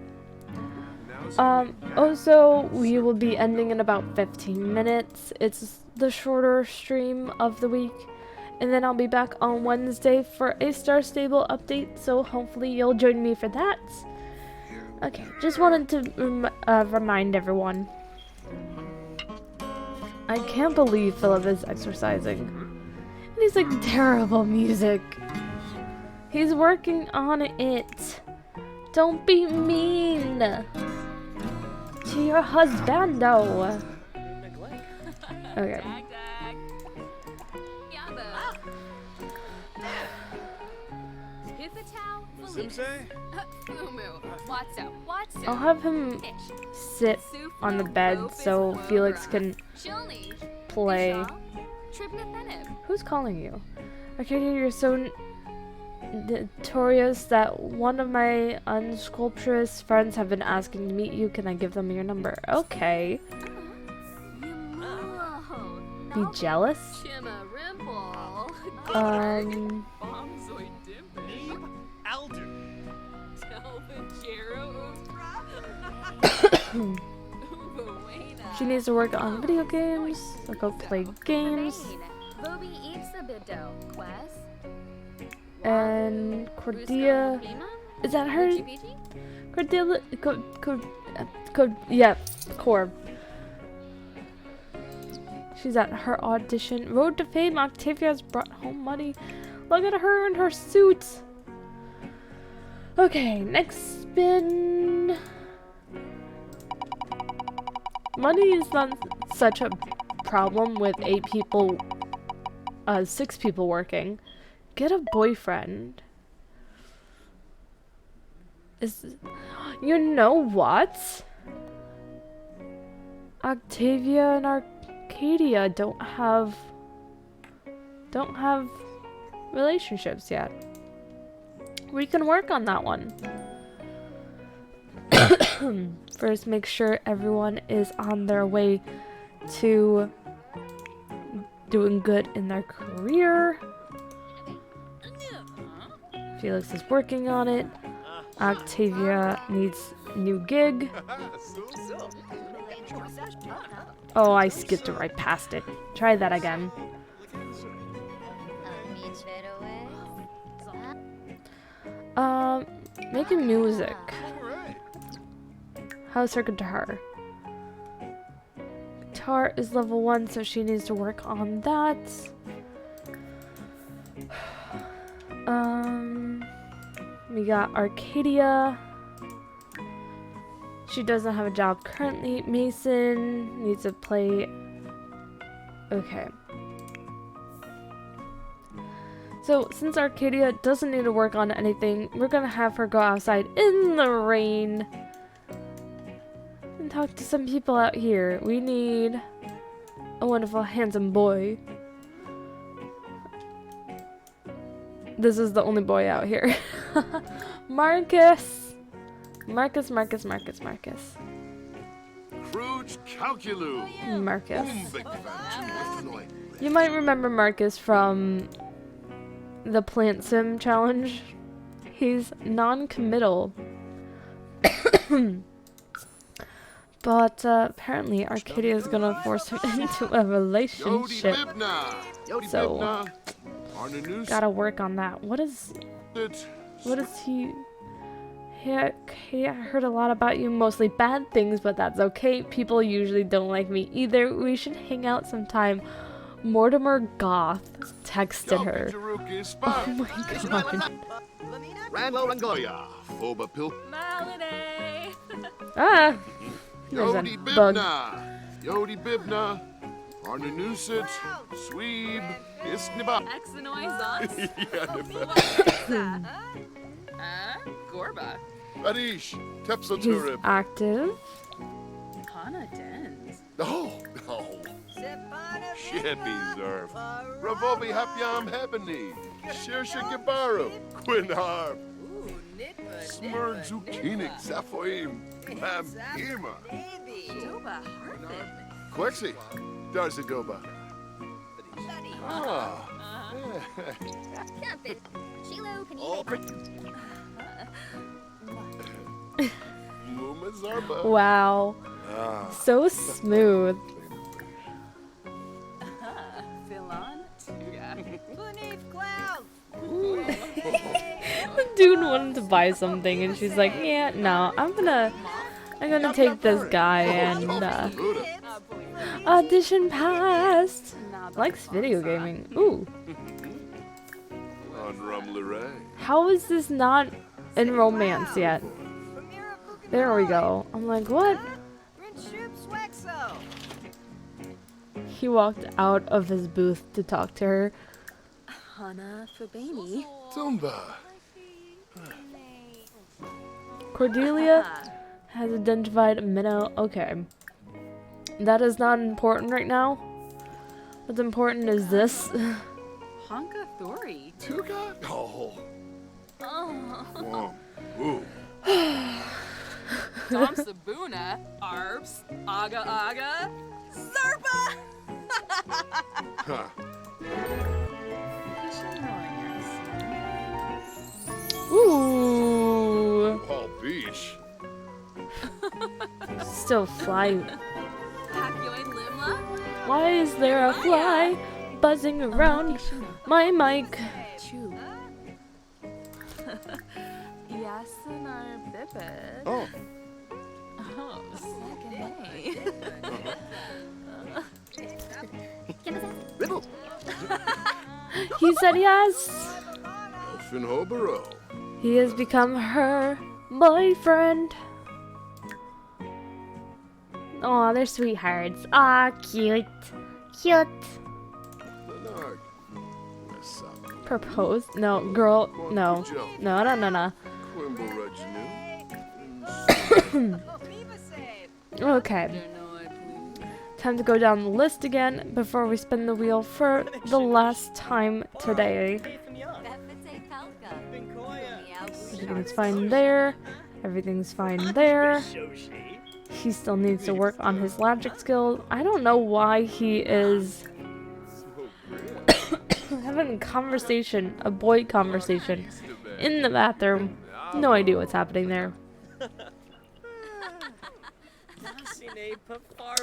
Also, we will be ending in about 15 minutes. It's the shorter stream of the week. And then I'll be back on Wednesday for a Star Stable update, so hopefully you'll join me for that. Okay, just wanted to remind everyone. I can't believe Philip is exercising. And he's like terrible music. He's working on it. Don't be mean to your husbando. Okay. Dag, dag. Yabba. Hithatow, Simsei? Fumu. What's up? What's up? I'll have him sit on the bed so Felix can Chilni. play. Tribnathenib. Who's calling you? Arcadia, you're so notorious that one of my unsculpturous friends have been asking to meet you. Can I give them your number? Okay. Be jealous? Chima Rimple. Bombzoid Dimple. Alder. Telvajero She needs to work on video games. So go play games. Bobby Ipsa Bido, Quest. And Cordelia. Is that her? Cordelia. Yeah, Corb. She's at her audition. Road to Fame. Octavia's brought home money. Look at her in her suit. Okay, next spin. Money is not such a problem with 6 people working. Get a boyfriend. You know what? Octavia and Arcadia don't have relationships yet. We can work on that one. First, make sure everyone is on their way to doing good in their career. Felix is working on it. Octavia needs new gig. Oh, I skipped right past it. Try that again. Making music. How's her guitar? Guitar is level 1, so she needs to work on that. We got Arcadia. She doesn't have a job currently. Mason needs to play. Okay. So, since Arcadia doesn't need to work on anything, we're gonna have her go outside in the rain and talk to some people out here. We need a wonderful, handsome boy. This is the only boy out here. Marcus! Marcus. Cruge calculu. Marcus. Umbig. You might remember Marcus from the Plant Sim challenge. He's non-committal. But apparently Arcadia is gonna force him into a relationship. So gotta work on that. What is he? Yeah, I heard a lot about you, mostly bad things, but that's okay. People usually don't like me either. We should hang out sometime. Mortimer Goth texted her. Oh Oh my god. Ranlo Rangoya. Oba Pil. Malinae. Ah! There's Yodi a bug. Bibna. Yodi Bibna. Arnanusit. Sweeb. Isniba. Exenoizons. Gorba. Badish. He's Tepsaturib. active. Hana Dens. Oh. Shippy Zerf. Ravobi Hapyam Hebony. Shirsha Gibaru. Quinharb. Smurd Zukinik Zaphoim. Mam Hema. Doba Hartman. Quexi. Darzadoba. Ah. Cupid. Chilo, Panini. Muma Zarba. Wow. Ah. So smooth. Philon. Yeah. The dude wanted to buy something and she's like, yeah, no, I'm gonna take this guy and audition passed. Likes video gaming. Ooh. On Rumleray. How is this not in romance yet? There we go. I'm like, what? He walked out of his booth to talk to her. Hana Fubani. Tumba. Cordelia has identified a minnow. Okay. That is not important right now. What's important is this. Honka Thori. Tuga? Oh. Whoa. Ooh. Tom Sabuna. Arbs. Aga Aga. Zerpa. Huh. Ooh. Paul Beach. Still fly. Hakioid Limla. Why is there a fly buzzing around my mic? Chu. Yasunar Bibit. Oh. Oh, second Riddle. He said yes. Elfin Hobaro. He has become her boyfriend. Aw, they're sweethearts. Ah, cute. Cute. Leonard. Wesop. Propose? No, girl. No. No, no, no, no. Quimble Reginu. Okay. Time to go down the list again before we spin the wheel for the last time today. Everything's fine there. Everything's fine there. He still needs to work on his logic skills. I don't know why he is having a conversation, a boy conversation, in the bathroom. No idea what's happening there.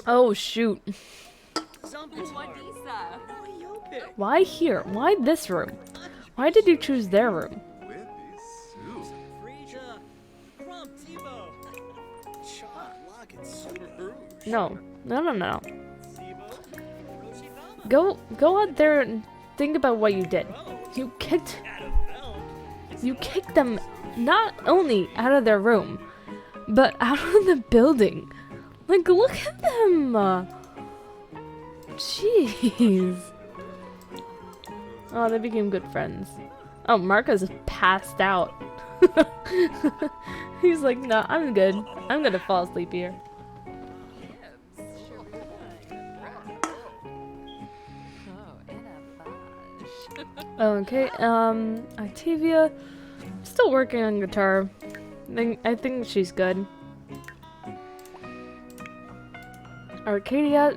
Oh shoot. Why here? Why this room? Why did you choose their room? No. No, no, no. Go out there and think about what you did. You kicked them not only out of their room, but out of the building. Like, look at them. Jeez. Oh, they became good friends. Oh, Marcus passed out. He's like, no, I'm good. I'm gonna fall asleep here. Okay, Octavia, still working on guitar. I think she's good. Arcadia,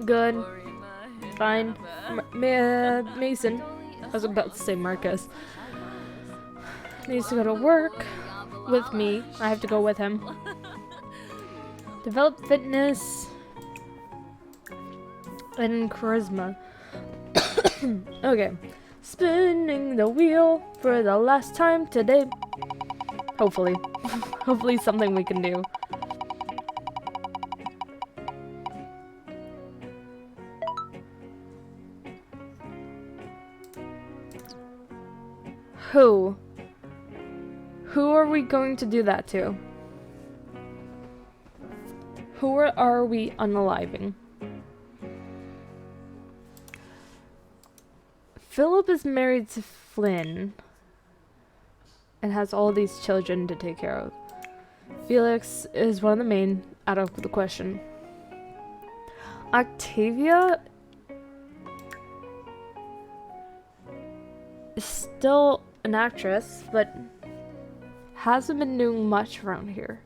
good. Fine. Mason, I was about to say Marcus, needs to go to work with me. I have to go with him. Develop fitness and charisma. Okay. Spinning the wheel for the last time today. Hopefully. Hopefully something we can do. Who? Who are we going to do that to? Who are we unaliving? Philip is married to Flynn and has all these children to take care of. Felix is one of the main, out of the question. Octavia is still an actress, but hasn't been doing much around here.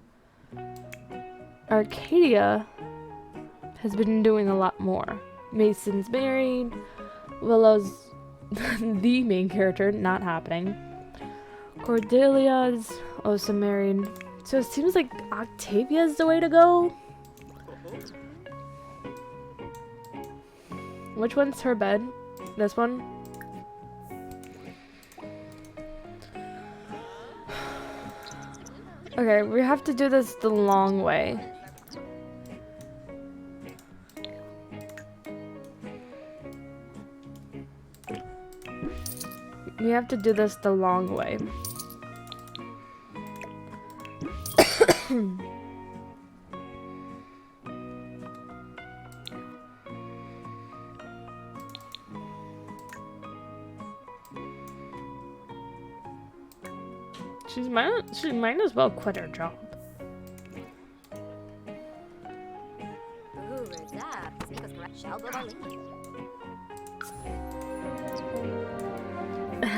Arcadia has been doing a lot more. Mason's married. Willow's the main character, not happening. Cordelia's also married. So it seems like Octavia's the way to go. Which one's her bed? This one? Okay, we have to do this the long way. We have to do this the long way. She might as well quit her job.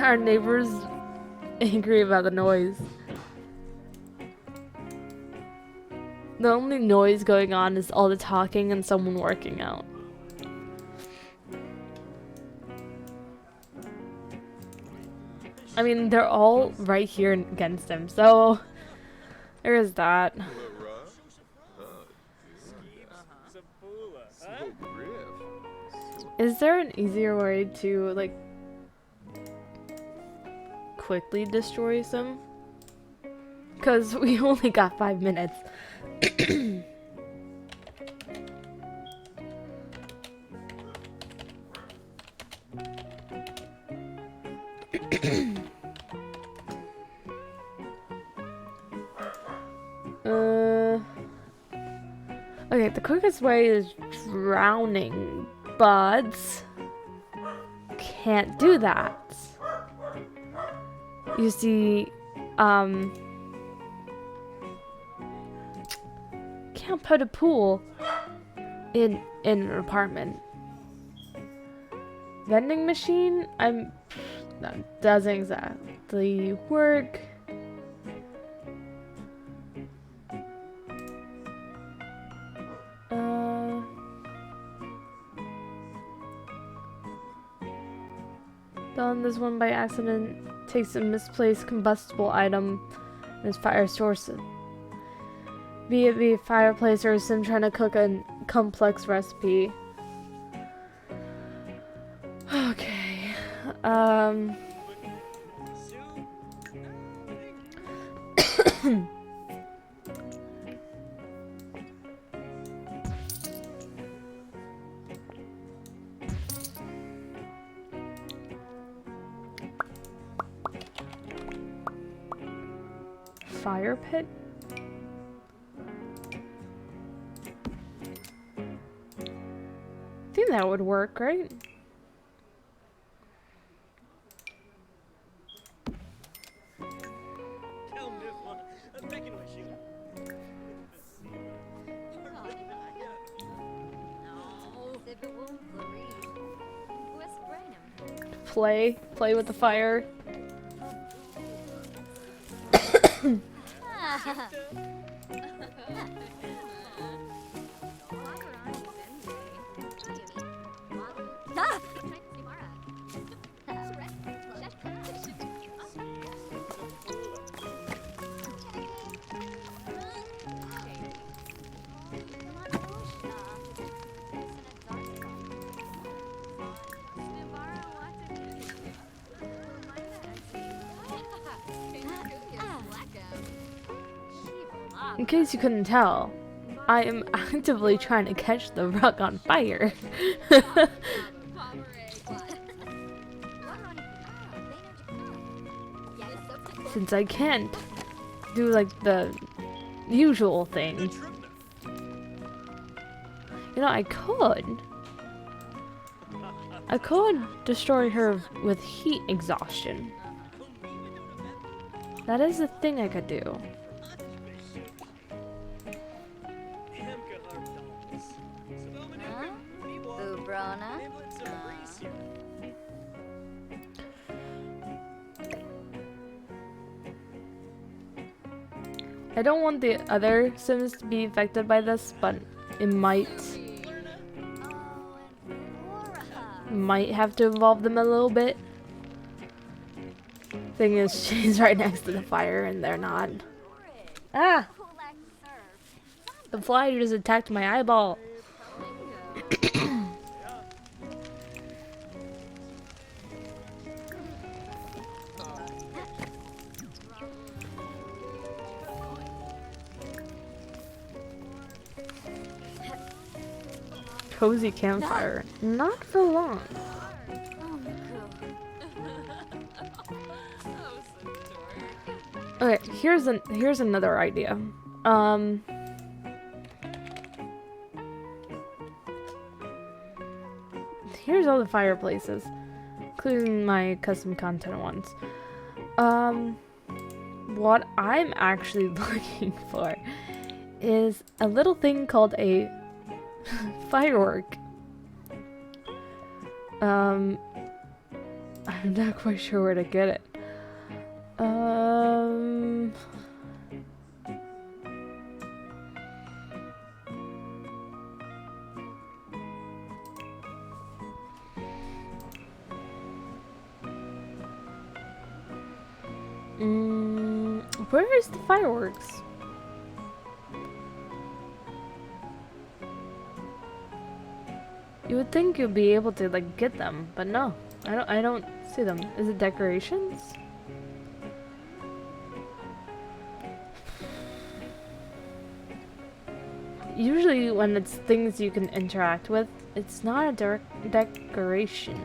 Our neighbor's angry about the noise. The only noise going on is all the talking and someone working out. I mean, they're all right here against him, so there is that. Is there an easier way to, like, quickly destroy some? Because we only got 5 minutes. Okay, the quickest way is drowning, but can't do that. You see, can't put a pool in an apartment. Vending machine, that doesn't exactly work. Done this one by accident. Takes a misplaced combustible item and his fire source. Be it a fireplace or sim trying to cook a complex recipe. Okay. Fire pit? I think that would work, right? Play with the fire. In case you couldn't tell, I am actively trying to catch the rug on fire. since I can't do like the usual thing. You know, I could destroy her with heat exhaustion. That is a thing I could do. Ubrona? I don't want the other Sims to be affected by this, but it might have to involve them a little bit. Thing is, she's right next to the fire and they're not. Ah! The fly just attacked my eyeball. Cozy campfire. Not for long. Okay, here's another idea. Here's all the fireplaces, including my custom content ones. What I'm actually looking for is a little thing called a firework. I'm not quite sure where to get it. Where is the fireworks? You would think you'd be able to like get them, but no, I don't see them. Is it decorations? Usually when it's things you can interact with, it's not a direct decoration.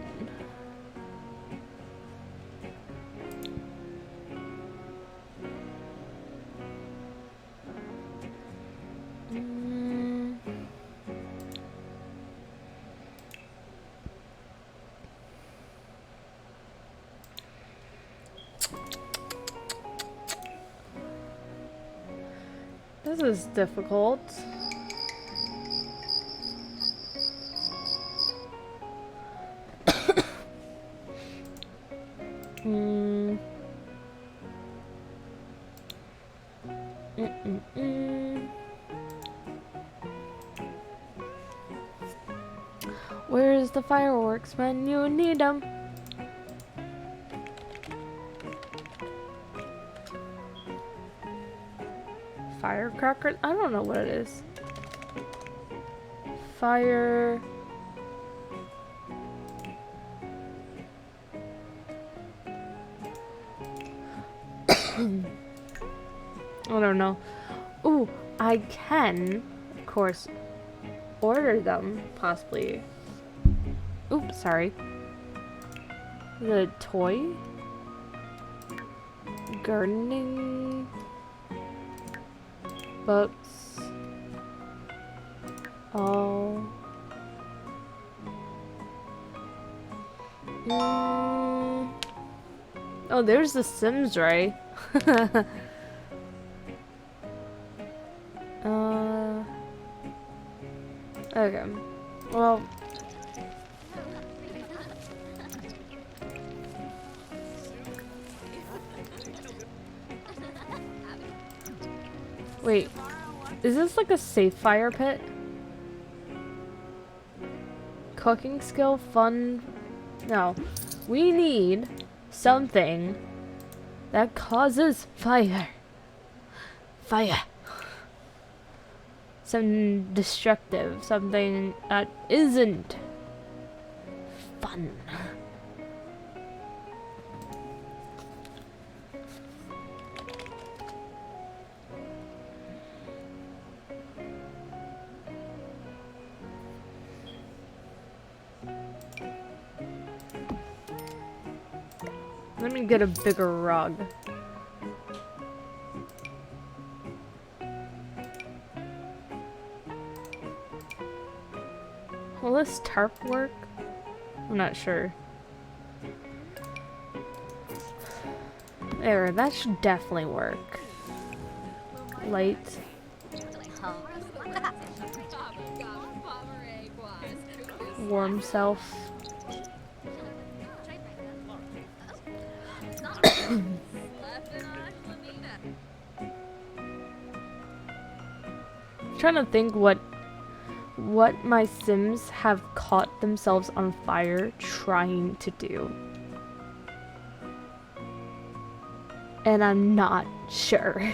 This is difficult. Where's the fireworks when you need them? Firecracker? I don't know what it is. Fire. I don't know. Ooh, I can, of course, order them, possibly. Oops, sorry. The toy? Gardening? Books? Oh. Oh, there's the Sims, right? Okay. Well. Wait. Is this like a safe fire pit? Cooking skill, fun. No. We need something that causes fire. Fire. Something destructive. Something that isn't fun. Let me get a bigger rug. Will this tarp work? I'm not sure. There, that should definitely work. Light. Warm self. Trying to think what my Sims have caught themselves on fire trying to do. And I'm not sure.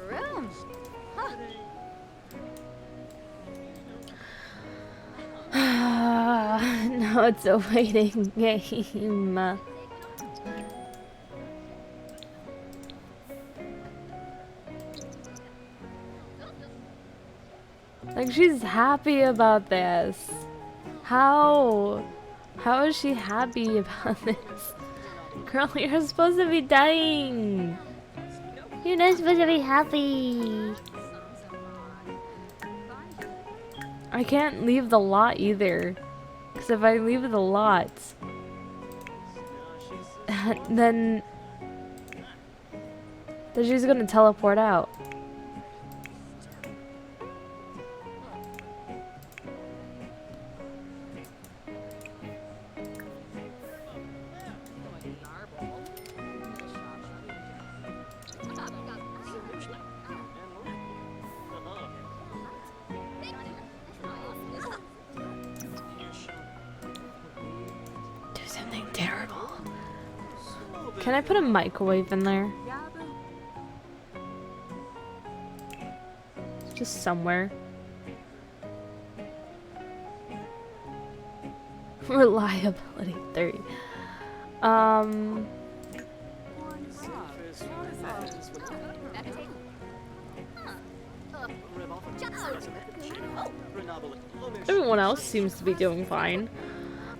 Room. No, it's a waiting game. Like, she's happy about this. How? How is she happy about this? Girl, you're supposed to be dying. You're not supposed to be happy. I can't leave the lot either. Because if I leave the lot, then she's gonna teleport out. Do something terrible. Can I put a microwave in there? Just somewhere. Reliability 3. Everyone else seems to be doing fine.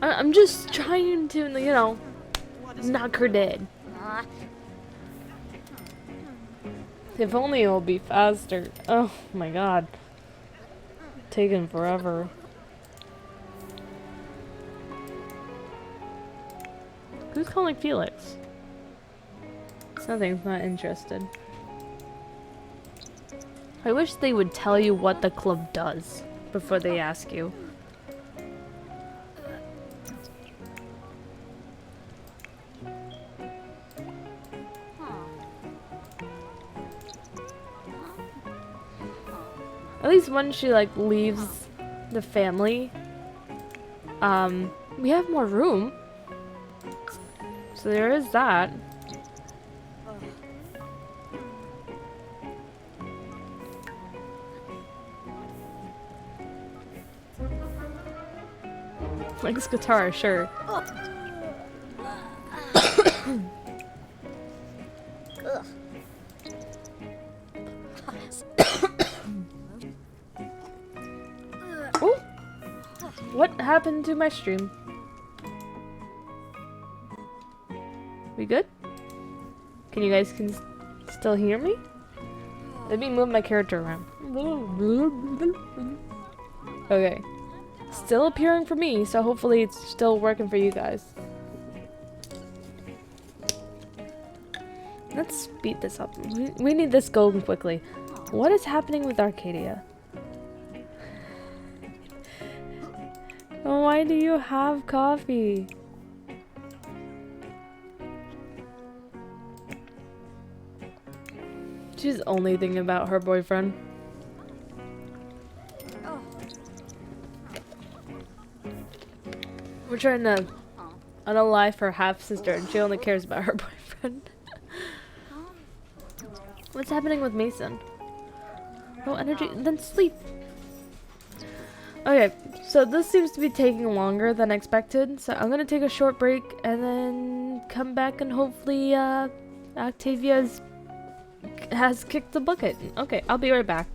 I'm just trying to, you know, knock her dead. If only it'll be faster. Oh my god. Taking forever. Who's calling Felix? Something's not interested. I wish they would tell you what the club does before they ask you. At least when she like leaves the family, we have more room. So there is that. Likes guitar, sure. Oh! What happened to my stream? We good? Can you guys still hear me? Let me move my character around. Okay. Still appearing for me, so hopefully it's still working for you guys. Let's speed this up. We need this going quickly. What is happening with Arcadia? Why do you have coffee? She's only thinking about her boyfriend. We're trying to unalive her half sister, and she only cares about her boyfriend. What's happening with Mason? Oh, energy, then sleep. Okay, so this seems to be taking longer than expected, so I'm gonna take a short break and then come back and hopefully Octavia's has kicked the bucket. Okay, I'll be right back.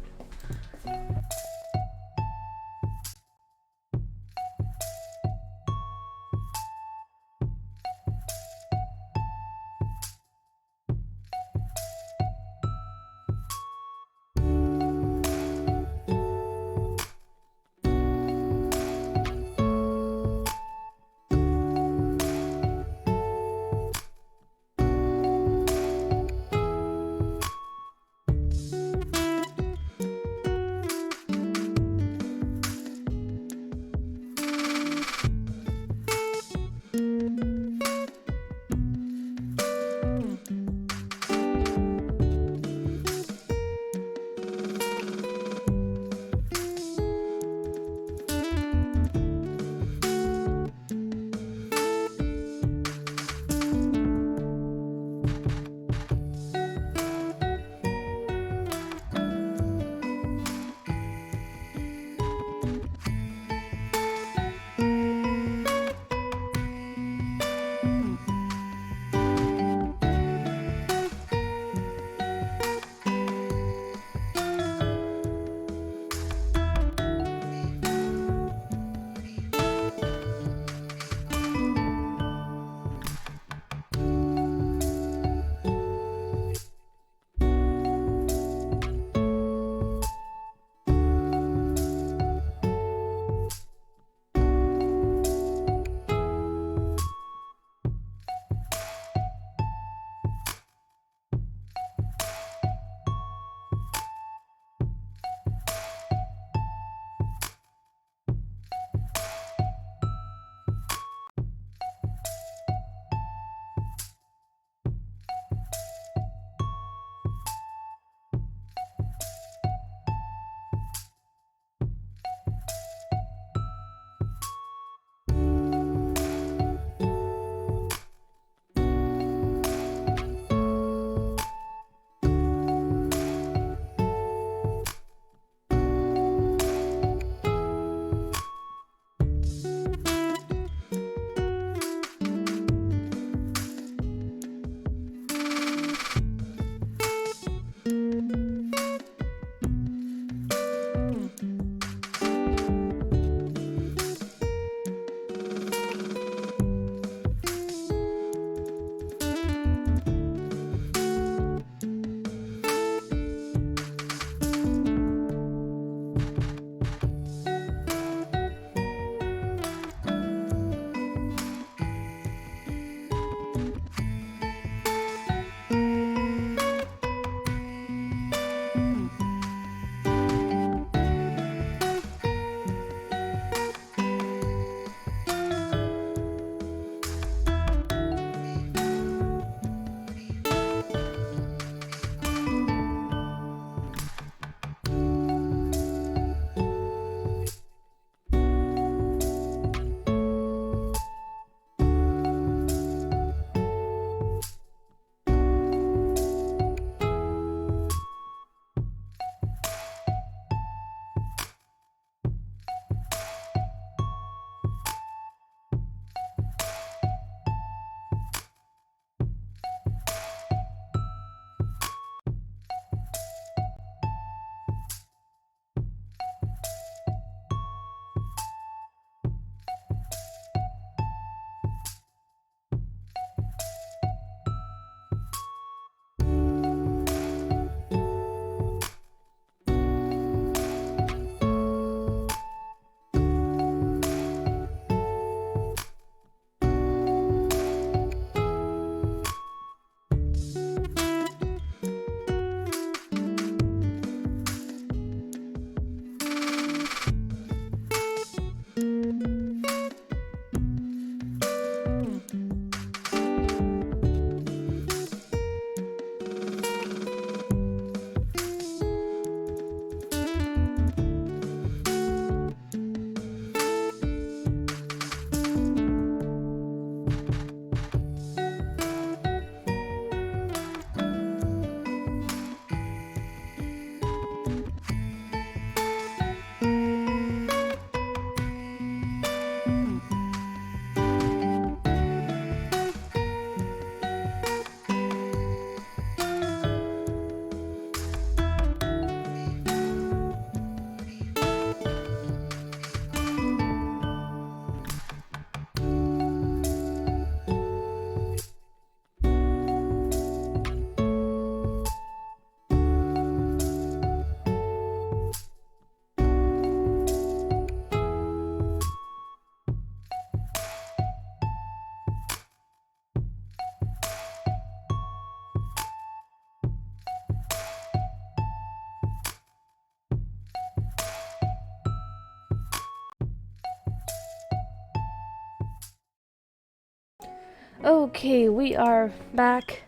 Okay, we are back,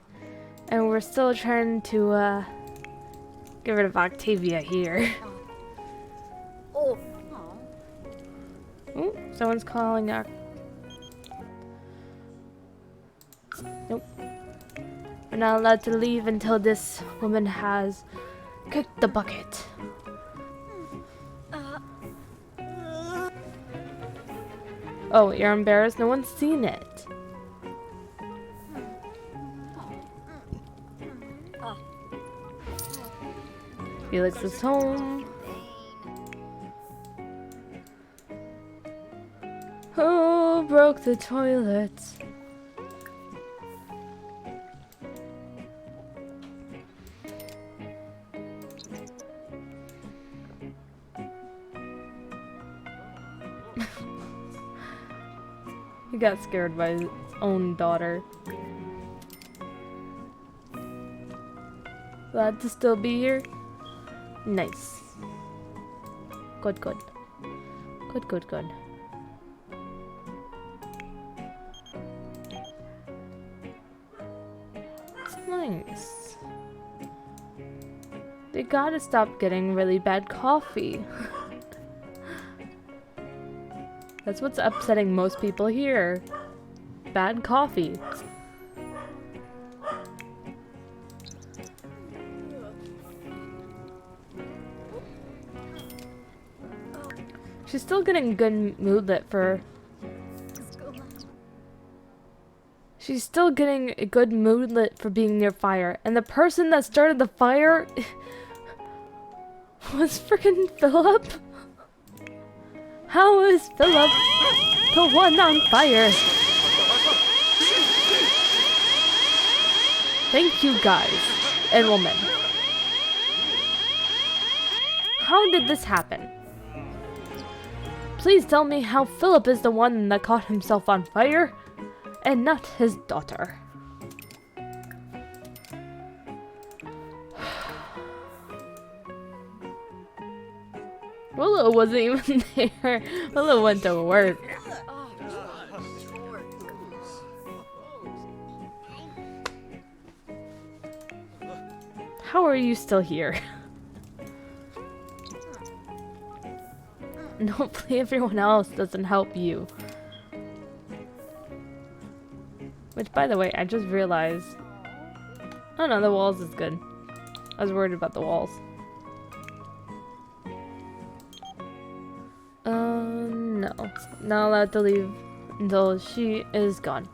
and we're still trying to get rid of Octavia here. Oh. Ooh, someone's calling our. Nope. We're not allowed to leave until this woman has kicked the bucket. Oh, you're embarrassed? No one's seen it. Felix is home. Oh, broke the toilet. He got scared by his own daughter. Glad to still be here. Nice. Good, good. Good, good, good. Nice. They gotta stop getting really bad coffee. That's what's upsetting most people here. Bad coffee. She's still getting good moodlet for... She's still getting a good moodlet for being near fire. And the person that started the fire was freaking Philip. How is Philip the one on fire? Thank you guys and woman. How did this happen? Please tell me how Philip is the one that caught himself on fire and not his daughter. Willow wasn't even there. Willow went to work. How are you still here? And hopefully everyone else doesn't help you. Which, by the way, I just realized... Oh no, the walls is good. I was worried about the walls. No. Not allowed to leave until she is gone.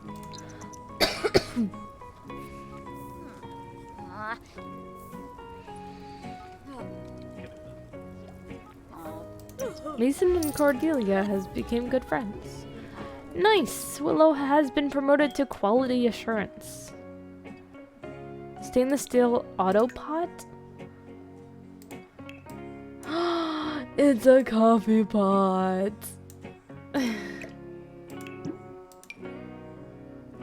Mason and Cordelia has become good friends. Nice! Willow has been promoted to quality assurance. Stainless steel auto pot? It's a coffee pot.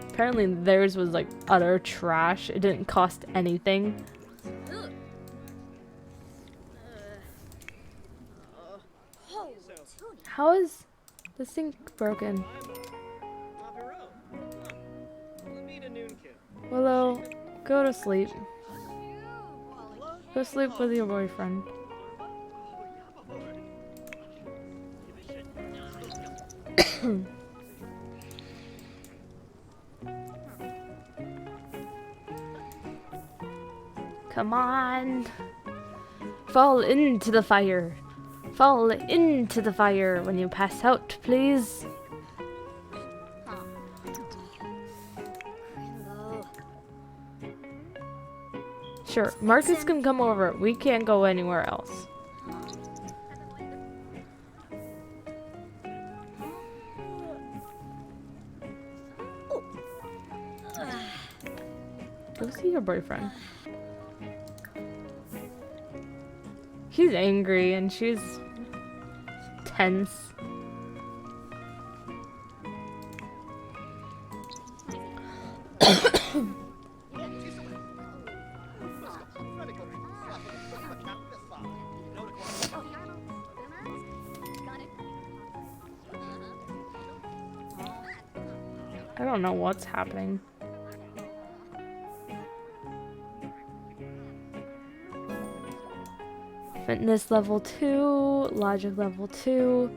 Apparently theirs was like utter trash. It didn't cost anything. How is the sink broken? Willow, go to sleep. Go sleep with your boyfriend. Come on. Fall into the fire. Fall into the fire when you pass out, please. Sure, Marcus can come over. We can't go anywhere else. Go see your boyfriend. He's angry and she's tense. I don't know what's happening. Fitness level 2, logic level 2.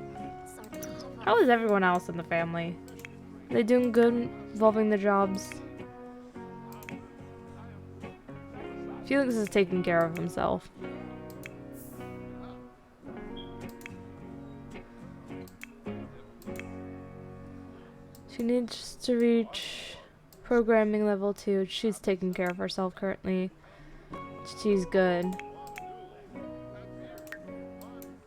How is everyone else in the family? They doing good involving their jobs? Felix is taking care of himself. She needs to reach programming level 2. She's taking care of herself currently. She's good.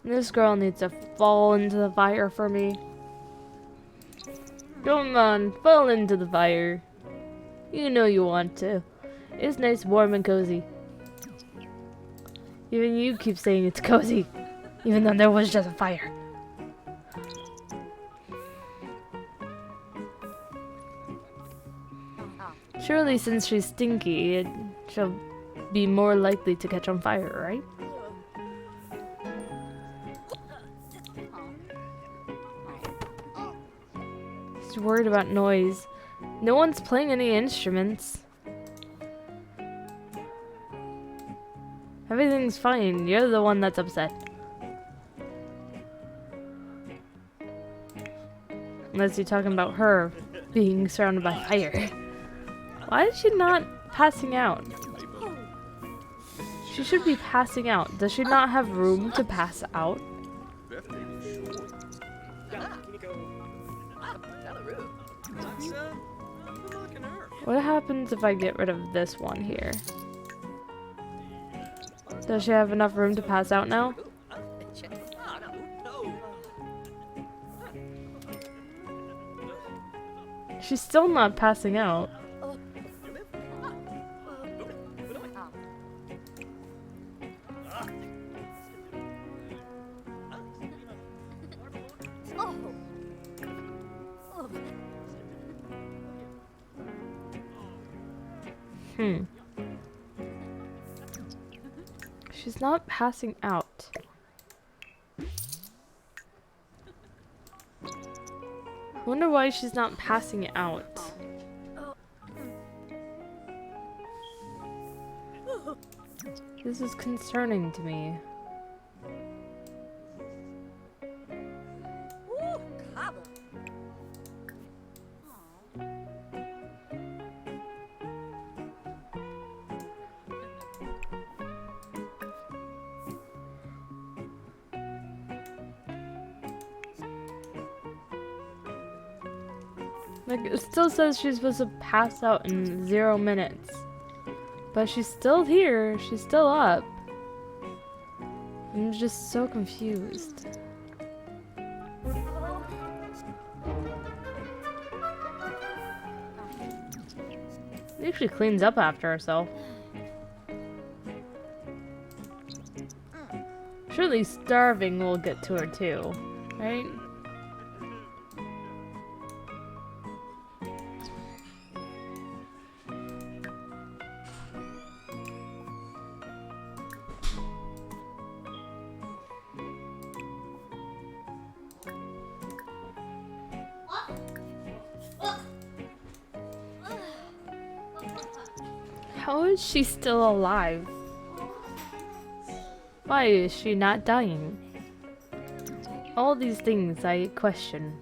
This girl needs to fall into the fire for me. Come on, fall into the fire. You know you want to. It's nice, warm, and cozy. Even you keep saying it's cozy, even though there was just a fire. Surely since she's stinky, she'll be more likely to catch on fire, right? She's worried about noise. No one's playing any instruments. Everything's fine. You're the one that's upset. Unless you're talking about her being surrounded by fire. Why is she not passing out? She should be passing out. Does she not have room to pass out? What happens if I get rid of this one here? Does she have enough room to pass out now? She's still not passing out. She's not passing out. Wonder why she's not passing out. This is concerning to me. Like, it still says she's supposed to pass out in 0 minutes. But she's still here. She's still up. I'm just so confused. She actually cleans up after herself. Surely starving will get to her too, right? How is she still alive? Why is she not dying? All these things I question.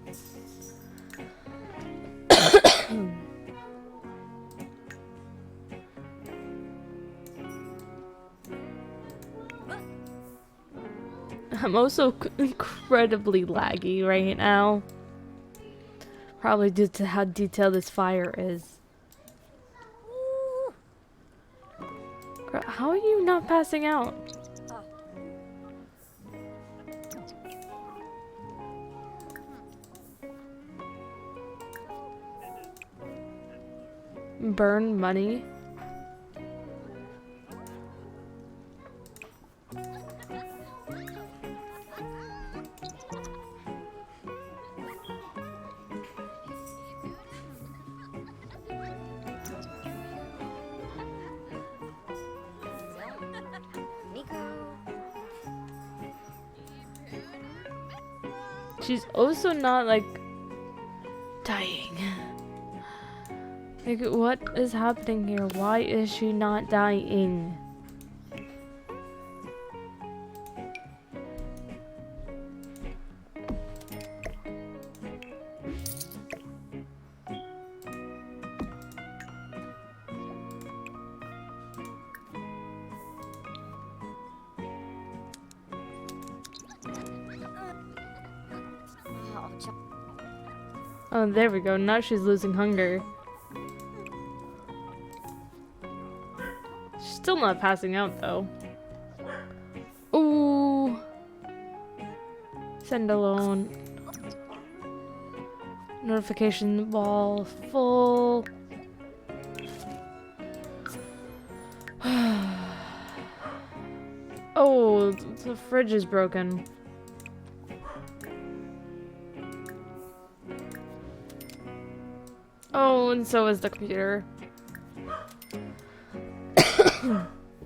I'm also incredibly laggy right now. Probably due to how detailed this fire is. How are you not passing out? Burn money? She's also not like dying. Like, what is happening here? Why is she not dying? Oh, Oh, there we go. Now she's losing hunger. She's still not passing out, though. Ooh. Send alone. Notification wall full. Oh, the fridge is broken. Oh, and so is the computer.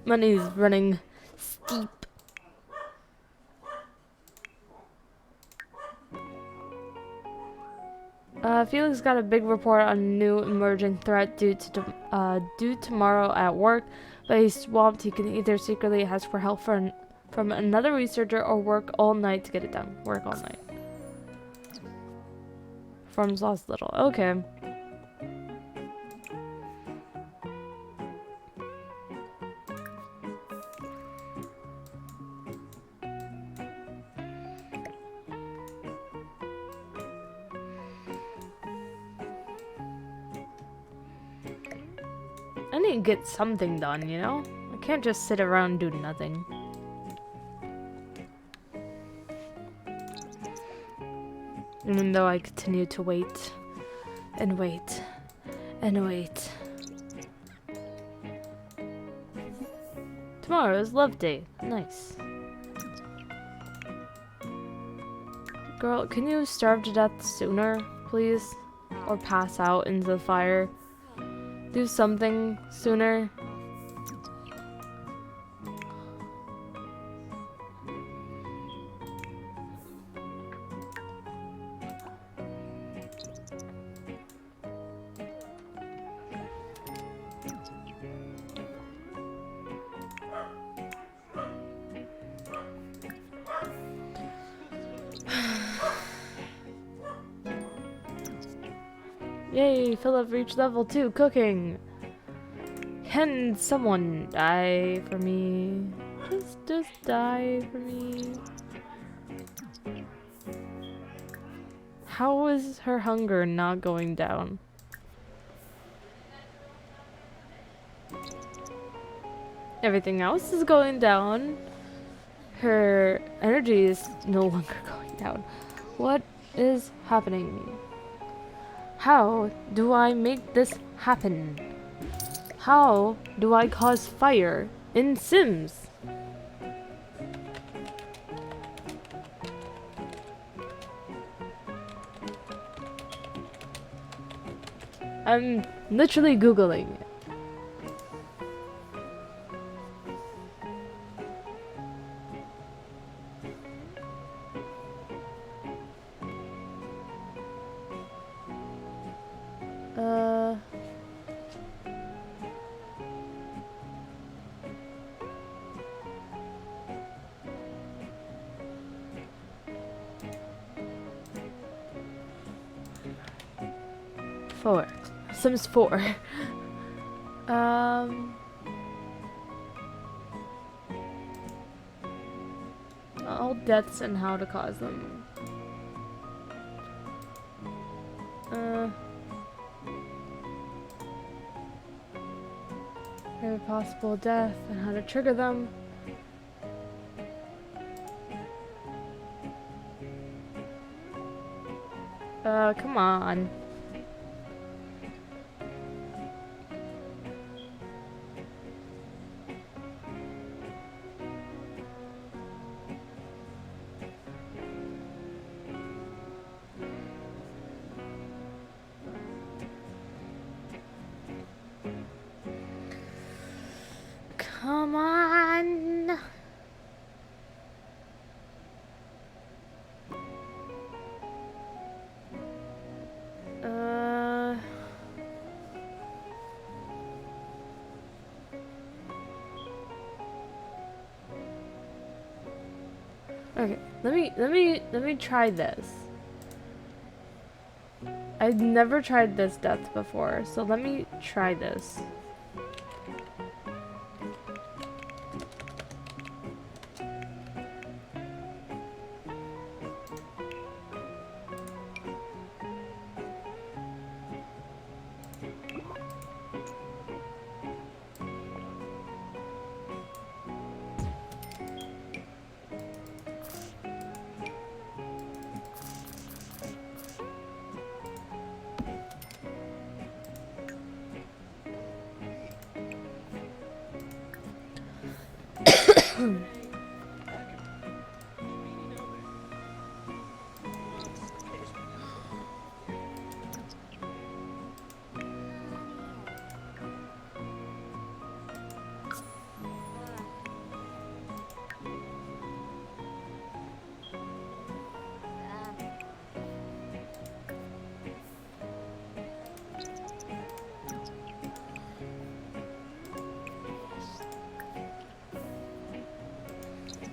Money's running steep. Felix got a big report on a new emerging threat due tomorrow at work, but he's swamped. He can either secretly ask for help from another researcher or work all night to get it done. Work all night. Performs lost little. Okay. I need to get something done, you know? I can't just sit around and do nothing. Even though I continue to wait and wait and wait. Tomorrow is love day. Nice. Girl, can you starve to death sooner, please? Or pass out into the fire? Do something sooner. Yay, Philip reached level 2 cooking. Can someone die for me? Just die for me. How is her hunger not going down? Everything else is going down. Her energy is no longer going down. What is happening? How do I make this happen? How do I cause fire in Sims? I'm literally Googling it. Four. Sims 4. All deaths and how to cause them. Every possible death and how to trigger them. Come on. Come on. Okay, let me try this. I've never tried this death before, so let me try this.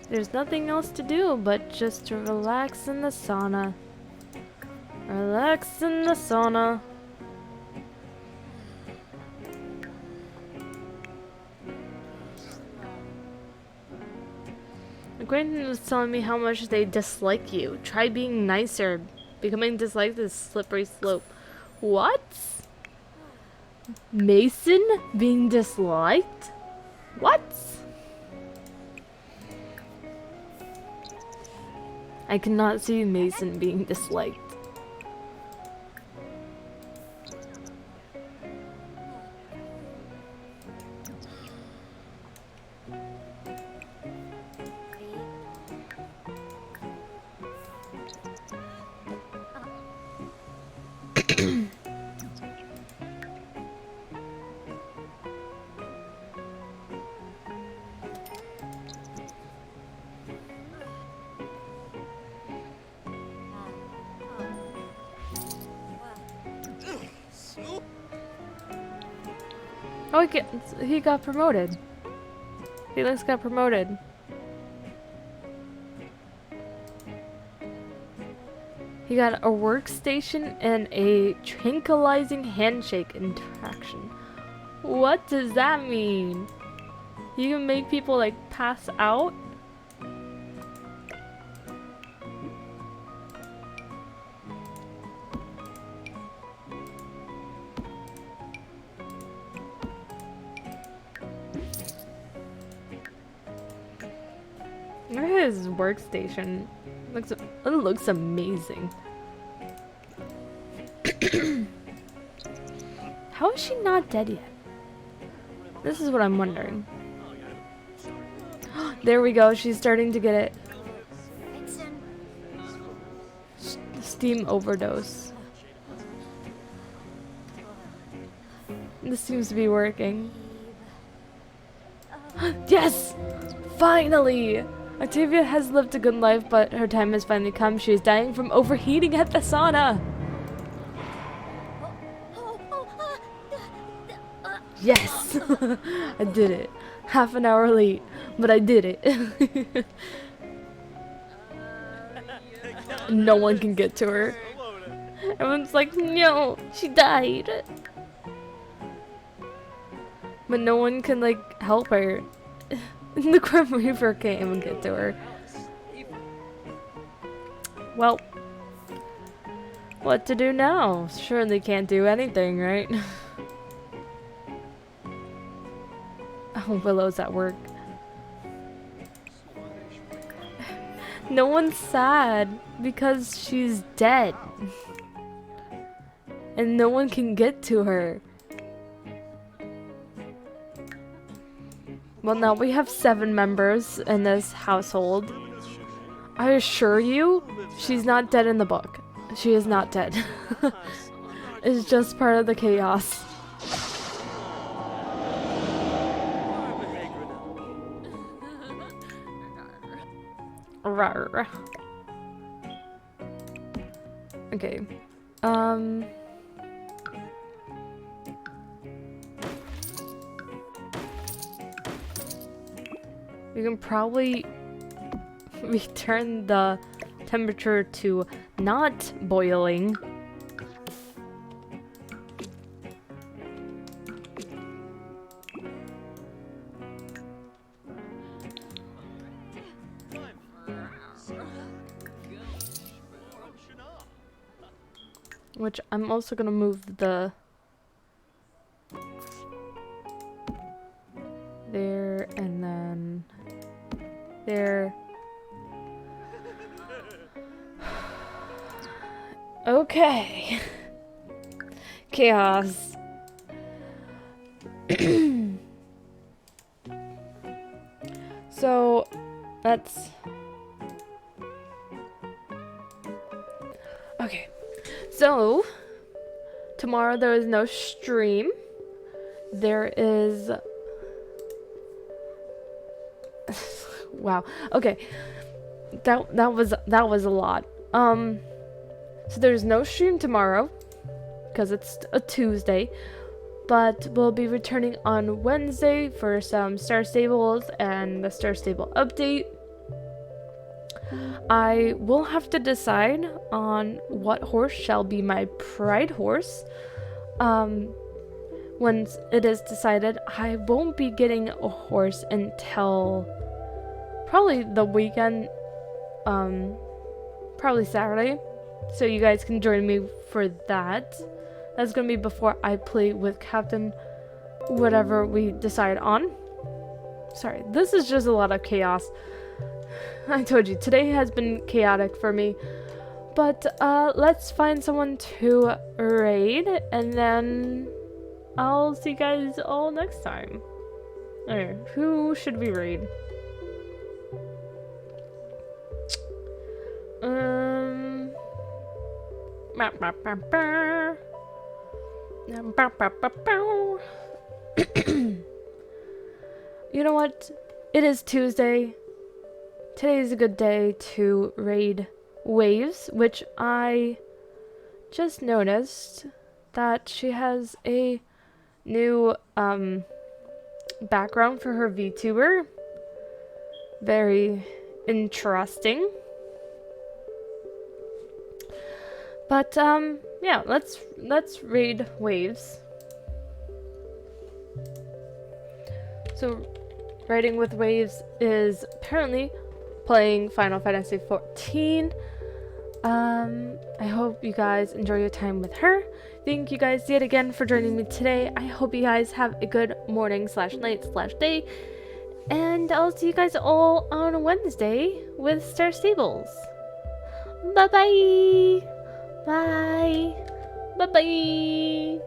There's nothing else to do but just to relax in the sauna. Relax in the sauna. Acquaintance was telling me how much they dislike you. Try being nicer. Becoming disliked is a slippery slope. What? Mason being disliked? What? I cannot see Mason being disliked. Oh, he got promoted. Felix got promoted. He got a workstation and a tranquilizing handshake interaction. What does that mean? You can make people like pass out? Look at his workstation. It looks amazing. How is she not dead yet? This is what I'm wondering. There we go. She's starting to get it. Steam overdose. This seems to be working. Yes! Finally! Octavia has lived a good life, but her time has finally come. She is dying from overheating at the sauna. Yes! I did it. Half an hour late, but I did it. No one can get to her. Everyone's like, no, she died. But no one can, like, help her. The Grim Reaper can't even get to her. Well, what to do now? Surely can't do anything, right? Oh, Willow's at work. No one's sad because she's dead. And no one can get to her. Well, now we have 7 members in this household. I assure you, she's not dead in the book. She is not dead. It's just part of the chaos. Rawr. Okay. We can probably we turn the temperature to not boiling. Which I'm also gonna move the there and then there. Okay. Chaos. So that's okay. So tomorrow there is no stream. There is wow. Okay. That was a lot. So there's no stream tomorrow because it's a Tuesday, but we'll be returning on Wednesday for some Star Stables and the Star Stable update. I will have to decide on what horse shall be my pride horse. Once it is decided, I won't be getting a horse until probably the weekend, probably Saturday. So you guys can join me for that. That's gonna be before I play with Captain, whatever we decide on. Sorry, this is just a lot of chaos. I told you, today has been chaotic for me. But let's find someone to raid, and then I'll see you guys all next time. Alright, who should we raid? You know what? It is Tuesday. Today is a good day to raid Waves, which I just noticed that she has a new background for her VTuber. Very interesting. But yeah, let's raid Waves. So raiding with Waves is apparently playing Final Fantasy XIV. I hope you guys enjoy your time with her. Thank you guys yet again for joining me today. I hope you guys have a good morning / night / day. And I'll see you guys all on Wednesday with Star Stables. Bye-bye! Bye! Bye-bye!